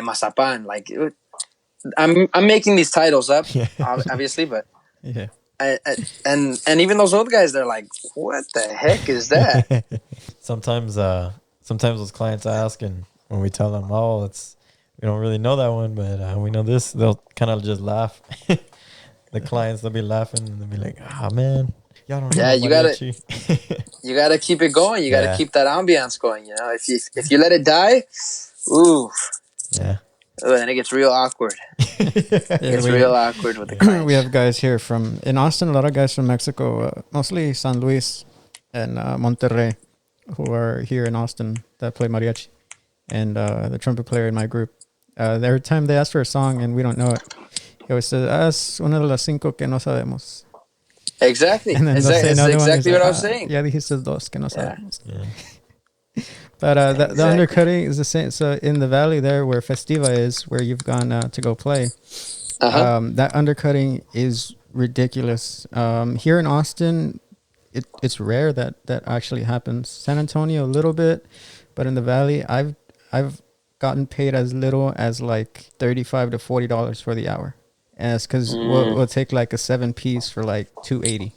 Mazapan. Like, I'm making these titles up, obviously, but and even those old guys, they're like, what the heck is that? Sometimes those clients ask, and when we tell them, oh, we don't really know that one, but we know this, they'll kind of just laugh. The clients, they'll be laughing, and they'll be like, oh, man. Y'all don't know you gotta keep it going. You gotta keep that ambiance going. If you let it die, ooh, then it gets real awkward. Real awkward with the clients. We have guys here in Austin. A lot of guys from Mexico, mostly San Luis and Monterrey, who are here in Austin that play mariachi, and the trumpet player in my group. Every time they ask for a song and we don't know it, he always says, "Es una de las 5 que no sabemos." Exactly. That's exactly what I was saying. Ya dijiste 2 que no sabemos. Yeah. But the undercutting is the same. So in the valley there where Festiva is, where you've gone to go play, that undercutting is ridiculous. Here in Austin, it's rare that actually happens. San Antonio a little bit, but in the valley, I've gotten paid as little as like $35 to $40 for the hour. And it's because we'll take like a 7-piece for like $280.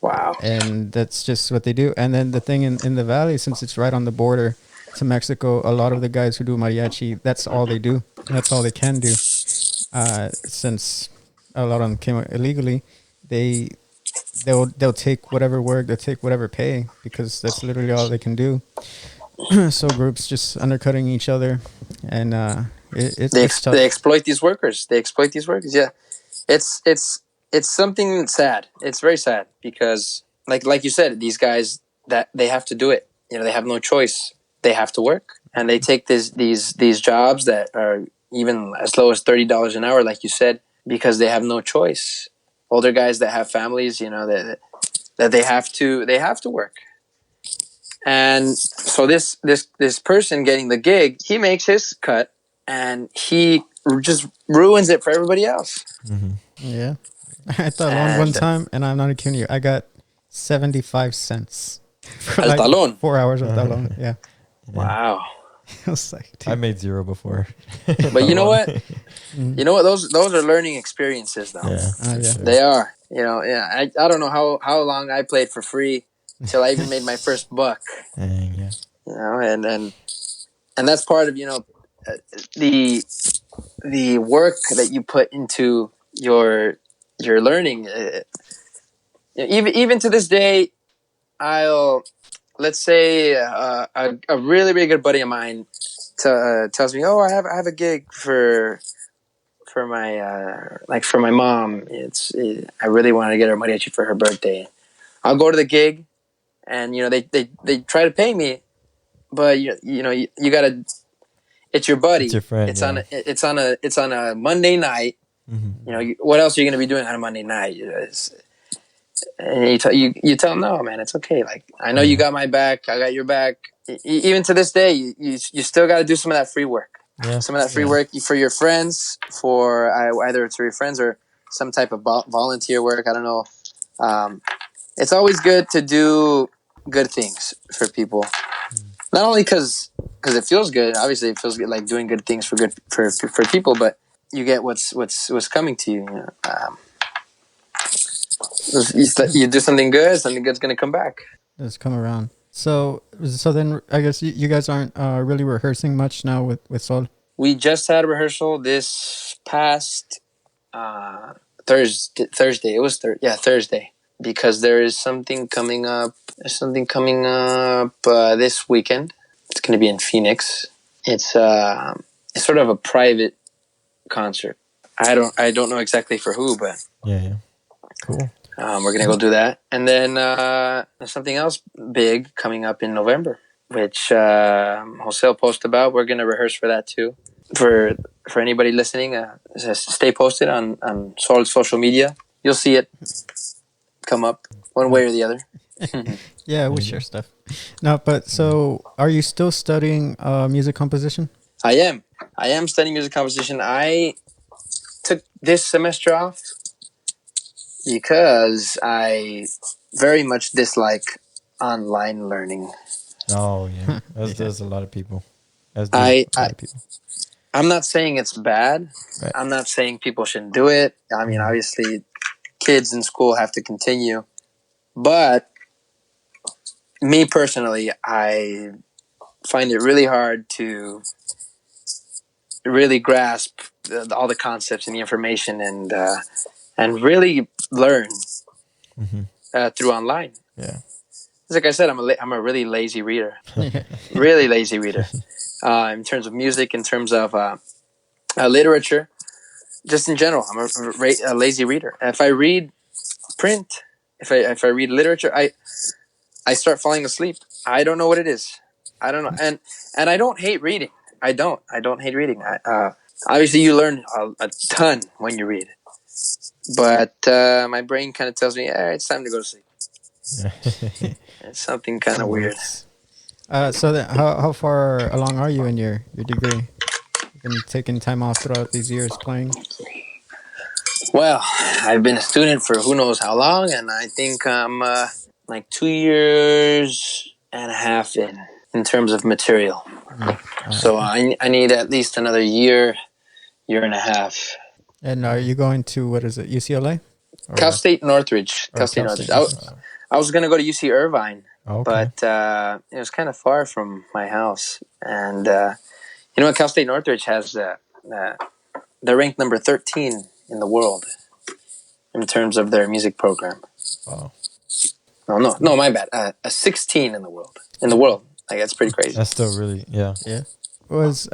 Wow. And that's just what they do. And then the thing in the valley, since it's right on the border to Mexico, a lot of the guys who do mariachi, that's all they do. That's all they can do. Since a lot of them came illegally, they'll take whatever work, they'll take whatever pay, because that's literally all they can do. So groups just undercutting each other, and it's tough. They exploit these workers. Yeah, it's something sad. It's very sad, because like you said, these guys, that they have to do it. They have no choice. They have to work, and they take these jobs that are even as low as $30 an hour, like you said, because they have no choice. Older guys that have families, that they have to work. And so this person getting the gig, he makes his cut, and he just ruins it for everybody else. Mm-hmm. Yeah. I thought one time, and I'm not kidding you, I got 75 cents for like talón. 4 hours of talón. Yeah. Wow. I was like, I made 0 before. But you know what? Those are learning experiences, though. Yeah. They are. I don't know how long I played for free till I even made my first buck. Dang, yeah. You know, and that's part of the the work that you put into your learning. Even to this day, I'll let's say a really really good buddy of mine tells me, "Oh, I have a gig for my for my mom. I really want to get her mariachi for her birthday." I'll go to the gig, and they try to pay me, but you gotta. It's your buddy. It's your friend. It's Yeah. it's on a Monday night. Mm-hmm. What else are you gonna be doing on a Monday night? And you tell them, no, man, it's okay. Like, I know you got my back, I got your back. Even to this day, you still got to do some of that free work. Yeah. Some of that free work for your friends, for either it's for your friends or some type of volunteer work. I don't know. It's always good to do good things for people. Not only because it feels good. Obviously, it feels good, like doing good things for people. But you get what's coming to you. You do something good's gonna come back. Just come around. So then I guess you guys aren't really rehearsing much now with Sol. We just had a rehearsal this past Thursday. Thursday. It was Thursday, because there is something coming up. There's something coming up this weekend. It's going to be in Phoenix. It's sort of a private concert. I don't know exactly for who, but Yeah. Cool. we're gonna go do that, and then there's something else big coming up in November, which Jose will post about. We're gonna rehearse for that too. For anybody listening, stay posted on Sol's social media. You'll see it come up one way or the other. Yeah, we share stuff. No, but so are you still studying music composition? I am studying music composition. I took this semester off because I very much dislike online learning. Oh yeah. There's a lot of people. I'm not saying it's bad. Right. I'm not saying people shouldn't do it. I mean, obviously, kids in school have to continue. But me personally, I find it really hard to really grasp all the concepts and the information and really learn through online. Yeah. Like I said, I'm a really lazy reader. Really lazy reader. In terms of music, in terms of literature, just in general, I'm a lazy reader. If I read print, if I read literature, I start falling asleep. I don't know what it is. I don't know, and I don't hate reading. I don't hate reading. Obviously, you learn a ton when you read, but my brain kind of tells me, it's time to go to sleep. It's something kind of weird. So then how far along are you in your degree? You've been taking time off throughout these years playing? Well, I've been a student for who knows how long, and I think I'm like 2 years and a half in terms of material. So I need at least another year and a half. And are you going to, what is it, UCLA? Cal State Northridge. Cal State Northridge. I was going to go to UC Irvine, but it was kind of far from my house. And Cal State Northridge has they're ranked number 13 in the world in terms of their music program. Wow. No, my bad. A 16 in the world. Like, that's pretty crazy. That's still really, yeah.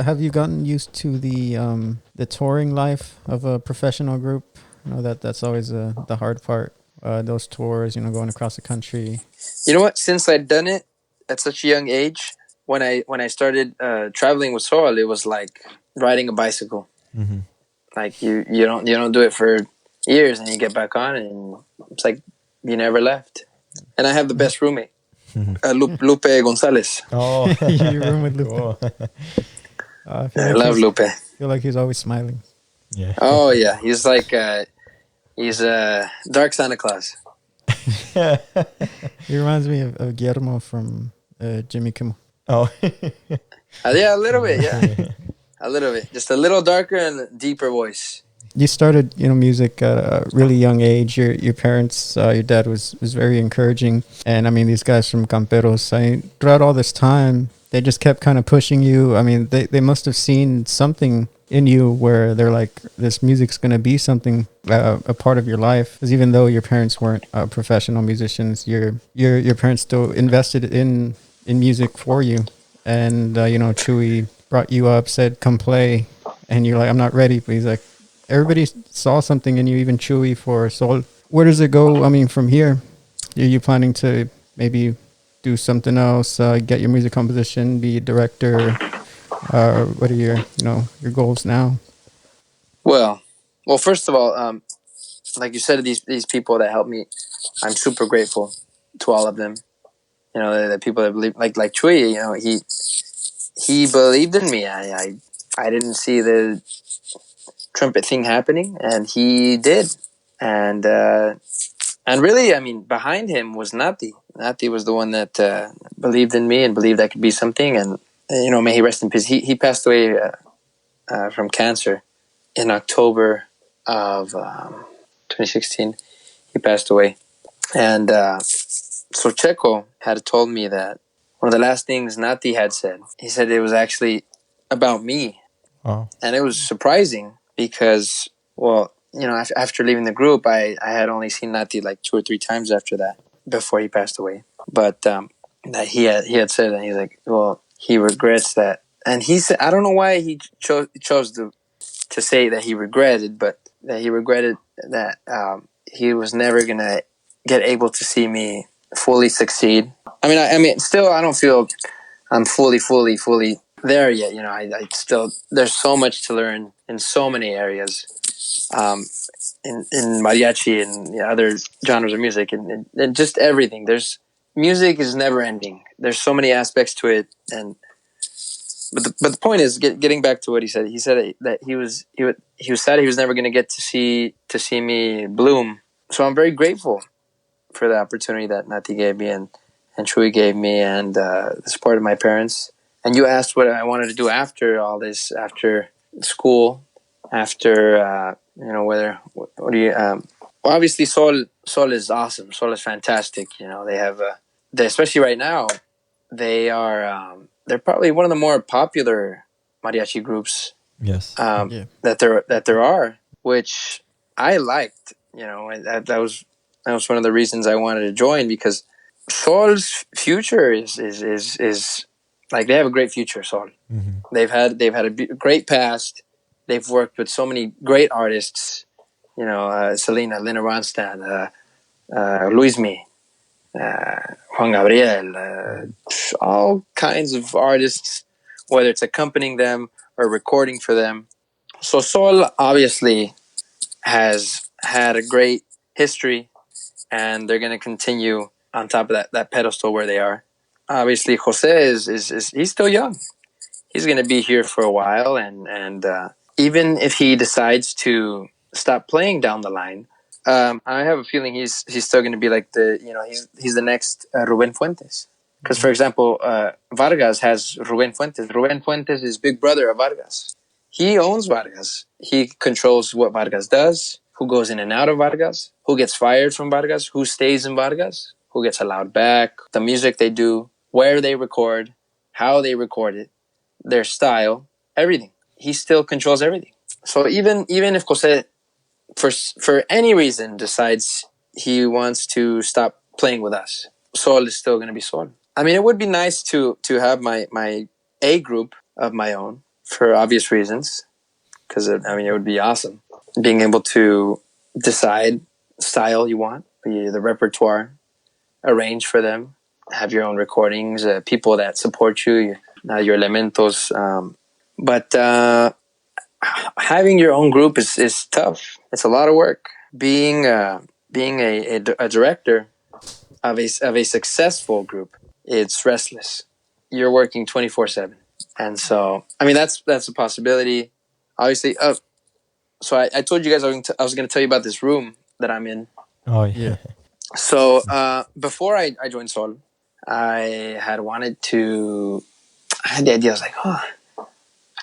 Have you gotten used to the touring life of a professional group? That's always the hard part. Those tours, going across the country. You know what? Since I'd done it at such a young age, when I started traveling with Sol, it was like riding a bicycle. Mm-hmm. Like you don't do it for years, and you get back on, and it's like you never left. And I have the best roommate, Lupe Gonzalez. Oh, you room with Lupe. Cool. I love Lupe. I feel like he's always smiling. Yeah. Oh yeah, he's like he's a dark Santa Claus. He reminds me of Guillermo from Jimmy Kimmel. Oh. Yeah, a little bit. Yeah, a little bit. Just a little darker and deeper voice. you started, music at a really young age. Your parents, your dad was very encouraging, and I mean, these guys from Camperos. Throughout all this time, they just kept kind of pushing you. I mean, they must have seen something in you where they're like, this music's gonna be something, a part of your life. Because even though your parents weren't professional musicians, your parents still invested in music for you. And Chewy brought you up, said, "Come play," and you're like, "I'm not ready," but he's like, everybody saw something in you, even Chewy for Sol. Where does it go? I mean, from here, are you planning to maybe do something else, get your music composition, be a director? What are your goals now? Well, first of all, like you said, these people that helped me, I'm super grateful to all of them. The people that believe, like Chui, he believed in me. I didn't see the trumpet thing happening, and he did. And really, I mean, behind him was Nati. Nati was the one that believed in me and believed I could be something. And may he rest in peace. He passed away from cancer in October of 2016. He passed away, and so Checo had told me that one of the last things Nati had said, he said it was actually about me. Oh. And it was surprising because, well, after leaving the group, I had only seen Nati like 2 or 3 times after that before he passed away. But that he had said, and he's like, well, he regrets that. And he said, I don't know why he chose to say that he regretted, but that he regretted that he was never gonna get able to see me fully succeed. I mean, still, I don't feel I'm fully there yet. I still, there's so much to learn in so many areas, in mariachi and other genres of music, and just everything. Music is never ending. There's so many aspects to it, and but the point is, getting back to what he said. He said that he was sad he was never going to get to see me bloom. So I'm very grateful for the opportunity that Nati gave me and Chui gave me, and the support of my parents. And you asked what I wanted to do after all this, after school, after whether what do you? Well, obviously, Sol is awesome. Sol is fantastic. They have especially right now, they are they're probably one of the more popular mariachi groups. Yes. Yeah. That there are, which I liked. And that was one of the reasons I wanted to join, because Sol's future is like, they have a great future. Sol, Mm-hmm. they've had a great past. They've worked with so many great artists. Selena, Lena Ronstadt, Luismi, Juan Gabriel, all kinds of artists, whether it's accompanying them or recording for them. So Sol obviously has had a great history, and they're going to continue on top of that pedestal where they are. Obviously, Jose is he's still young. He's going to be here for a while, and even if he decides to stop playing down the line, I have a feeling he's still going to be like he's the next Ruben Fuentes. Because, for example, Vargas has Ruben Fuentes. Ruben Fuentes is big brother of Vargas. He owns Vargas. He controls what Vargas does, who goes in and out of Vargas, who gets fired from Vargas, who stays in Vargas, who gets allowed back, the music they do, where they record, how they record it, their style, everything. He still controls everything. So even if Jose, for any reason, decides he wants to stop playing with us, Sol is still going to be Sol. I mean, it would be nice to have my A group of my own, for obvious reasons, because it would be awesome being able to decide style you want, the repertoire, arrange for them, have your own recordings, people that support you, your elementos. But having your own group is tough. It's a lot of work. Being a director of a successful group, it's restless. You're working 24/7, and so that's a possibility. Obviously, so I told you guys I was going to tell you about this room that I'm in. Oh Yeah. yeah. So before I joined Sol, I had wanted to. I had the idea. I was like,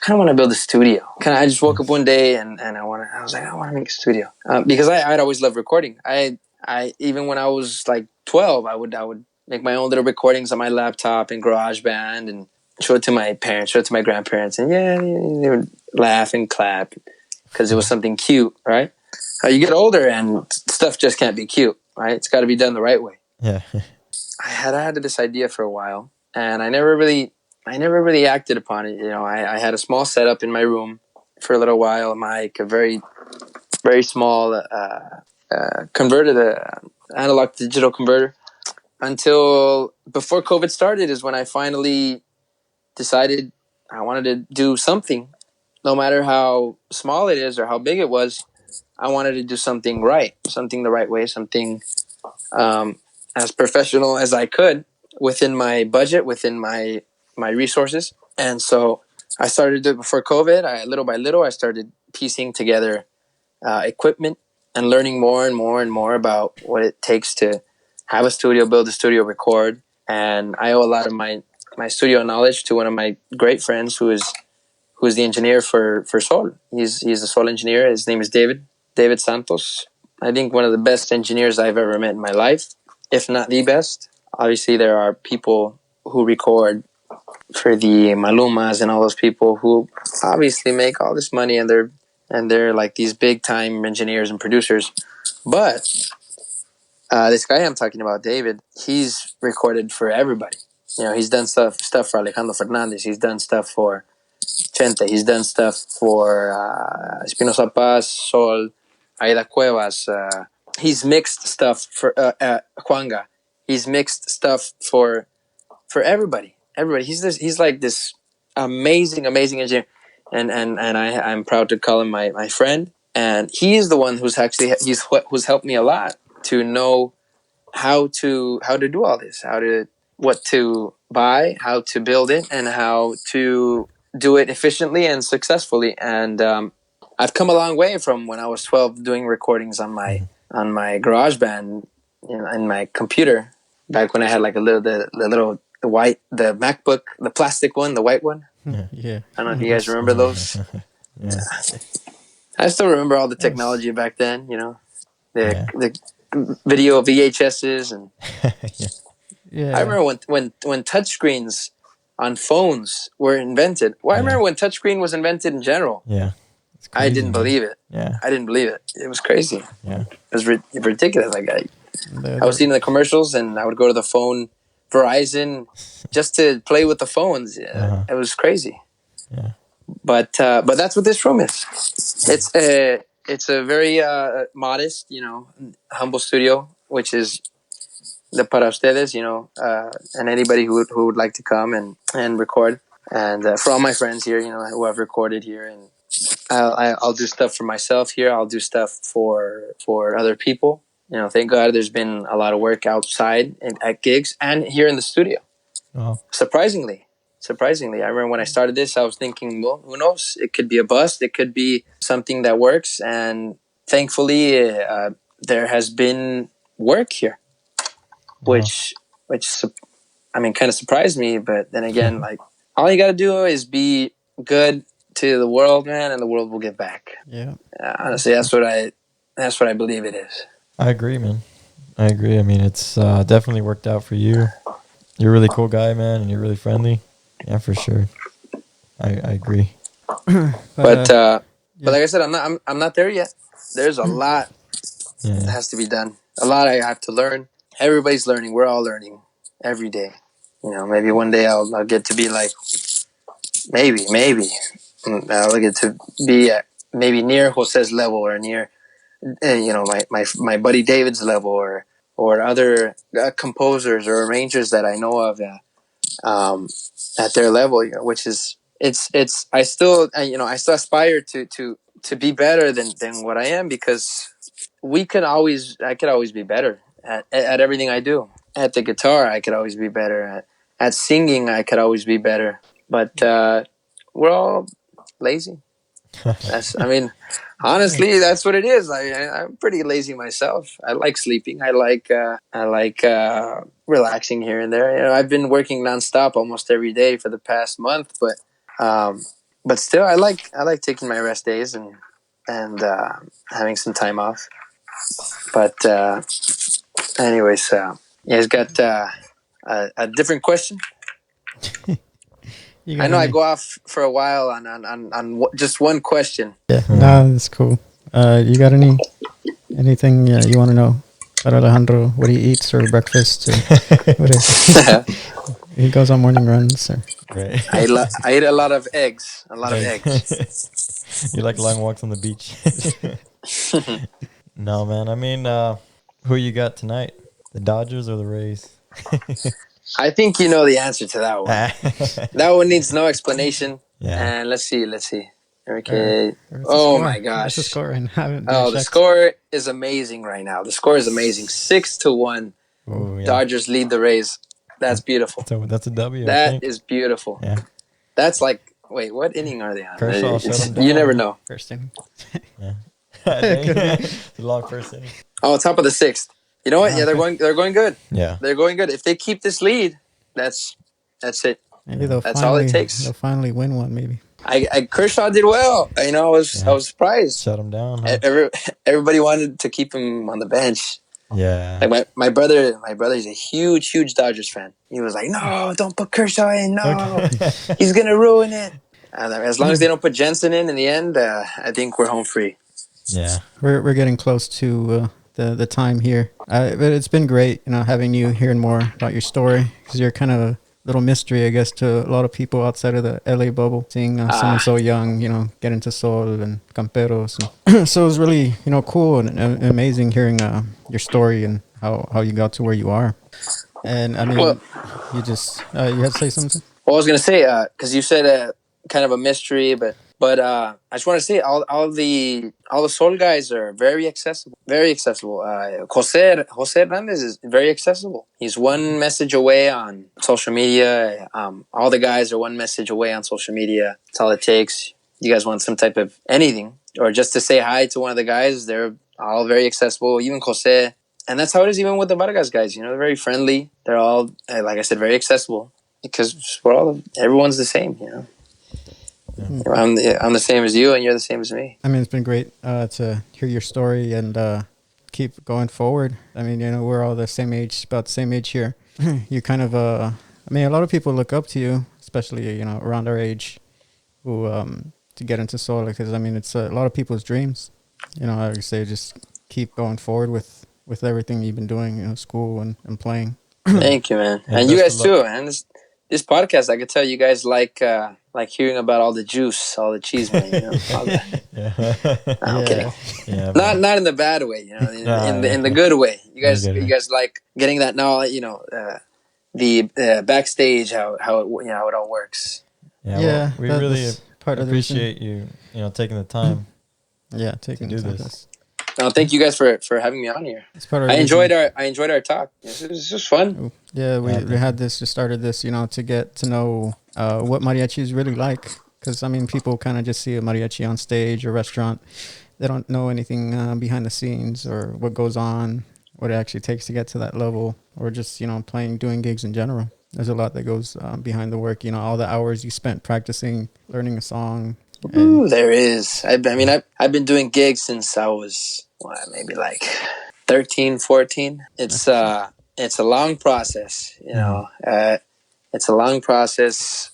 kind of want to build a studio. I just woke up one day and I was like, I want to make a studio because I'd always loved recording. I even when I was like 12, I would make my own little recordings on my laptop in GarageBand and show it to my parents, show it to my grandparents, and they would laugh and clap because it was something cute, right? You get older and stuff just can't be cute, right? It's got to be done the right way. Yeah. I had this idea for a while, and I never really acted upon it. You know, I had a small setup in my room for a little while, a mic, a very, very small converted analog to digital converter. Until before COVID started is when I finally decided I wanted to do something, no matter how small it is or how big it was. I wanted to do something right, something the right way, something as professional as I could within my budget, within my resources. And so I started it before COVID. Little by little, I started piecing together equipment and learning more and more and more about what it takes to have a studio, build a studio, record. And I owe a lot of my studio knowledge to one of my great friends who is the engineer for Sol. He's a Sol engineer. His name is David Santos. I think one of the best engineers I've ever met in my life, if not the best. Obviously, there are people who record for the Malumas and all those people who obviously make all this money and they're like these big time engineers and producers. But this guy I'm talking about, David, he's recorded for everybody. You know, he's done stuff for Alejandro Fernandez. He's done stuff for Chente. He's done stuff for Espinosa Paz, Sol, Aida Cuevas. He's mixed stuff for Juanga. He's mixed stuff for everybody. Everybody. He's like this amazing engineer, and I'm proud to call him my friend. And he is the one who's helped me a lot to know how to do all this, what to buy, how to build it, and how to do it efficiently and successfully. And I've come a long way from when I was 12 doing recordings on my GarageBand, in my computer, back when I had like the MacBook, the plastic one, the white one. Yeah. I don't know if you guys remember those. Yeah. I still remember all the technology back then, Yeah. the video VHSs. And Yeah. I remember when touchscreens on phones were invented. Well, I remember when touchscreen was invented in general. Yeah. It's I crazy, didn't man. believe it. Yeah. I didn't believe it. It was crazy. Yeah. It was ridiculous. Like I was seeing the commercials, and I would go to the phone Verizon just to play with the phones. Uh-huh. It was crazy. Yeah. But that's what this room is. It's a very modest, humble studio, which is the para ustedes, and anybody who would like to come and record. And for all my friends here, who have recorded here, and I'll do stuff for myself here. I'll do stuff for other people. Thank God there's been a lot of work outside and at gigs and here in the studio. Oh. Surprisingly, I remember when I started this, I was thinking, well, who knows? It could be a bust. It could be something that works. And thankfully, there has been work here, which kind of surprised me. But then again, like all you got to do is be good to the world, man, and the world will give back. Yeah. Honestly, that's what I believe it is. I agree, man. I agree. I mean, it's definitely worked out for you. You're a really cool guy, man, and you're really friendly. Yeah, for sure. I agree. But like I said, I'm not there yet. There's a lot that has to be done. A lot I have to learn. Everybody's learning. We're all learning every day. Maybe one day I'll get to be like, maybe I'll get to be at maybe near Jose's level, or near my buddy David's level, or other composers or arrangers that I know of at their level, which is I still aspire to be better than what I am, because I could always be better at everything I do. At the guitar, I could always be better. At singing, I could always be better. But we're all lazy. Honestly, that's what it is. I'm pretty lazy myself. I like sleeping. I like relaxing here and there. I've been working nonstop almost every day for the past month, but but still, I like taking my rest days and having some time off. But anyways, you guys got a different question. You I got know I any? go off for a while on just one question. Yeah, no, that's cool. You got anything you want to know about Alejandro? What he eats or breakfast? Or what he goes on morning runs. Or Right. I eat a lot of eggs. A lot of eggs. You like long walks on the beach? No, man. I mean, who you got tonight? The Dodgers or the Rays? I think you know the answer to that one. That one needs no explanation. Yeah. And let's see. Okay. what's the Oh score? my What's the gosh. score? And haven't Oh, the checked. score is amazing right now. The score is amazing. 6-1. Oh, yeah. Dodgers lead the Rays. That's beautiful. So that's a W, I That think. is beautiful. Yeah. That's like, wait, what inning are they on? Kershaw shut them You down. never know. First inning. Yeah. I think it's a long first inning. Oh, top of the sixth. You know what? Yeah, they're going good. Yeah. They're going good. If they keep this lead, that's it. Maybe That's all it takes. They'll finally win one. Maybe. Kershaw did well. You know, I was surprised. Shut them down, huh? Everybody wanted to keep him on the bench. Yeah. Like my brother's a huge Dodgers fan. He was like, "No, don't put Kershaw in. No, he's gonna ruin it." As long as they don't put Jensen in the end, I think we're home free. Yeah. We're getting close to the time here. But it's been great, having you hearing more about your story, because you're kind of a little mystery, I guess, to a lot of people outside of the LA bubble. Seeing someone so young, get into soul and camperos. And so it was really, cool and amazing hearing your story and how you got to where you are. And I mean, you just you had to say something. Well, I was gonna say because you said kind of a mystery, but I just want to say all the soul guys are very accessible. Very accessible. Jose Hernandez is very accessible. He's one message away on social media. All the guys are one message away on social media. That's all it takes. You guys want some type of anything, or just to say hi to one of the guys, they're all very accessible. Even Jose. And that's how it is even with the Vargas guys. They're very friendly. They're all, like I said, very accessible because everyone's the same. Yeah. I'm the same as you, and you're the same as me. I mean, it's been great to hear your story and keep going forward. I mean, we're all the same age, about the same age here. You kind of, I mean, a lot of people look up to you, especially, around our age, who to get into soul, because I mean, it's a lot of people's dreams. I would say just keep going forward with everything you've been doing, school and playing. Thank you, man, and you guys too, man. This podcast, I could tell you guys like hearing about all the juice, all the cheese, man. I'm kidding. Yeah, not in the bad way, in the good way. You guys like getting that knowledge, the backstage, how it all works. Yeah, well, we really appreciate you taking the time. Yeah, taking to do this. No, thank you guys for having me on here. I enjoyed our talk. This was fun. Yeah, we had this, just started this, to get to know what mariachi is really like. Because I mean, people kind of just see a mariachi on stage or restaurant. They don't know anything behind the scenes or what goes on, what it actually takes to get to that level, or just doing gigs in general. There's a lot that goes behind the work. All the hours you spent practicing, learning a song. Ooh, there is. I mean, I've been doing gigs since I was maybe like 13, 14. It's a long process, it's a long process,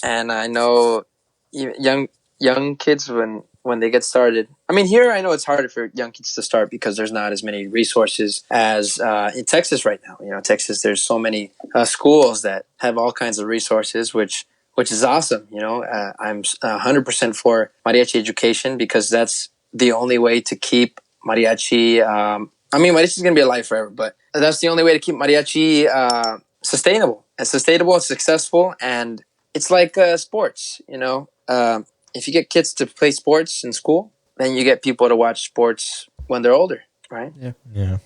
and I know young kids when they get started. I mean, here I know it's harder for young kids to start because there's not as many resources as in Texas right now. Texas, there's so many schools that have all kinds of resources, which is awesome. I'm 100% for mariachi education because that's the only way to keep mariachi. I mean, mariachi is going to be alive forever, but that's the only way to keep mariachi sustainable and successful. And it's like sports, if you get kids to play sports in school, then you get people to watch sports when they're older, right? Yeah.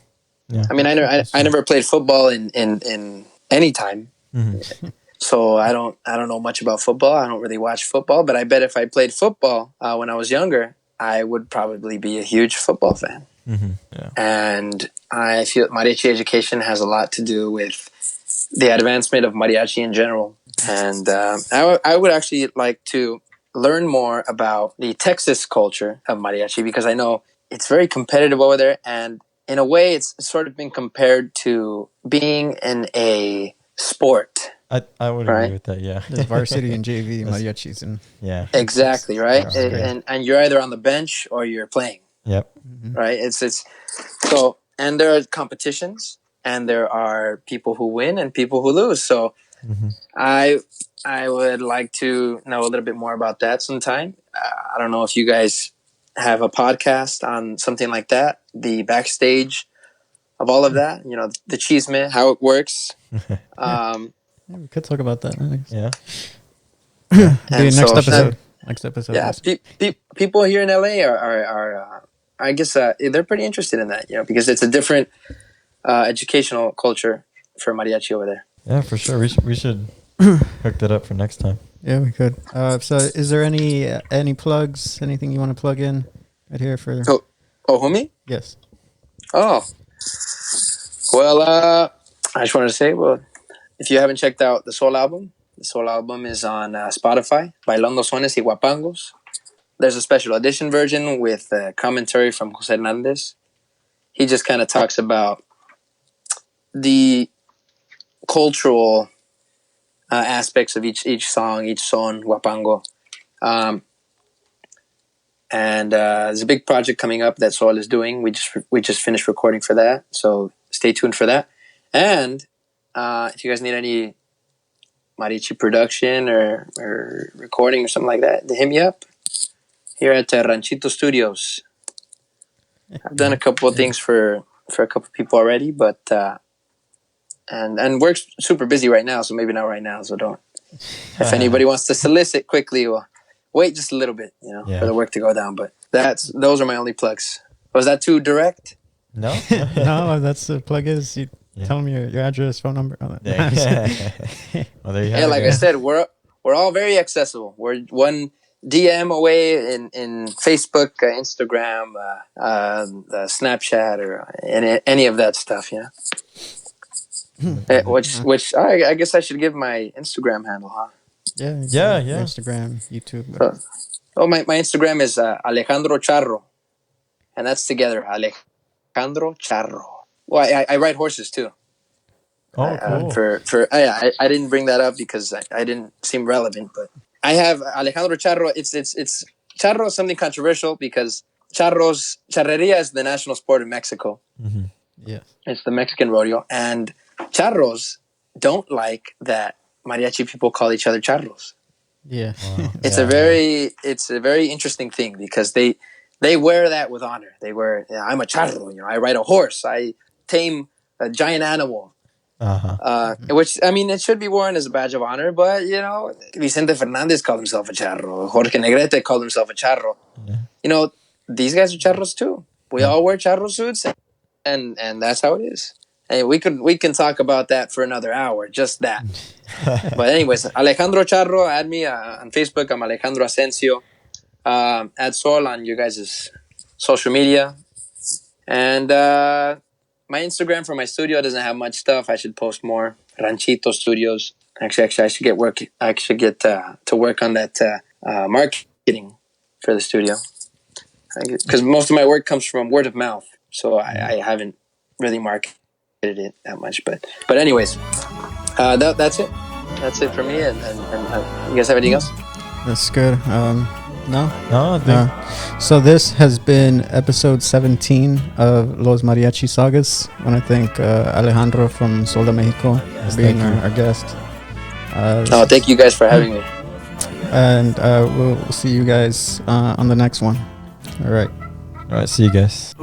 I mean, I never played football in any time. Mm-hmm. So I don't know much about football. I don't really watch football, but I bet if I played football when I was younger, I would probably be a huge football fan. Mm-hmm. Yeah. And I feel mariachi education has a lot to do with the advancement of mariachi in general. And I would actually like to learn more about the Texas culture of mariachi, because I know it's very competitive over there, and in a way, it's sort of been compared to being in a sport. I would Right? agree with that. Yeah. There's varsity and JV mariachis and Yeah. Exactly, right? That's great. And you're either on the bench or you're playing, Yep. right? It's so, and there are competitions, and there are people who win and people who lose. So Hmm. I would like to know a little bit more about that sometime. I don't know if you guys have a podcast on something like that, the backstage of all of that, you know, the chisme, how it works. Yeah, we could talk about that. Yeah. The And next so, episode. Next episode. yeah, yes. people here in LA are I guess they're pretty interested in that, you know, because it's a different educational culture for mariachi over there. Yeah, for sure. We should hook that up for next time. Yeah, we could. So, is there any plugs? Anything you want to plug in right here for? Oh, who, me? Yes. Oh, well, I just wanted to say, well, if you haven't checked out the Soul album is on Spotify, Bailando Sones y Guapangos. There's a special edition version with commentary from Jose Hernandez. He just kind of talks about the cultural aspects of each song, each son, Guapango. And there's a big project coming up that Soul is doing. We just finished recording for that, so stay tuned for that. And if you guys need any mariachi production or recording or something like that, hit me up here at Ranchito Studios. I've done a couple of things for a couple of people already, but and work's super busy right now, so maybe not right now. So don't. If anybody wants to solicit quickly, well, wait just a little bit, you know, for the work to go down. But those are my only plugs. Was that too direct? No. No, that's the plug is you tell them your address, phone number. All that. Yeah. Well, there you have it. Like I said, we're all very accessible. We're one DM away in Facebook, Instagram, Snapchat, or any of that stuff. Yeah. Which I guess I should give my Instagram handle, huh? Yeah. Instagram, YouTube. My Instagram is Alejandro Charro, and that's together, Alejandro Charro. Well, I ride horses too. Oh, cool. I didn't bring that up because I didn't seem relevant, but I have Alejandro Charro. It's Charro is something controversial because charreria is the national sport in Mexico. Mm-hmm. Yeah, it's the Mexican rodeo, and charros don't like that mariachi people call each other charros. Yeah, wow. It's a very interesting thing because they wear that with honor. They wear, I'm a charro. You know, I ride a horse. I tame a giant animal. Which, I mean, it should be worn as a badge of honor, but, you know, Vicente Fernandez called himself a charro. Jorge Negrete called himself a charro. Yeah. You know, these guys are charros too. We all wear charro suits, and that's how it is. And we can talk about that for another hour, just that. But anyways, Alejandro Charro, add me on Facebook. I'm Alejandro Ascencio. Add Sol on your guys' social media. And my Instagram for my studio doesn't have much stuff. I should post more. Ranchito Studios. Actually, I should get work. I should get to work on that marketing for the studio. Because most of my work comes from word of mouth. So I haven't really marketed it that much. But anyways, that's it. That's it for me. And you guys have anything else? That's good. No. So this has been episode 17 of Los Mariachi Sagas. I want to thank Alejandro from Sol de Mexico for being our guest. Thank you guys for having me. And we'll see you guys on the next one. All right. See you guys.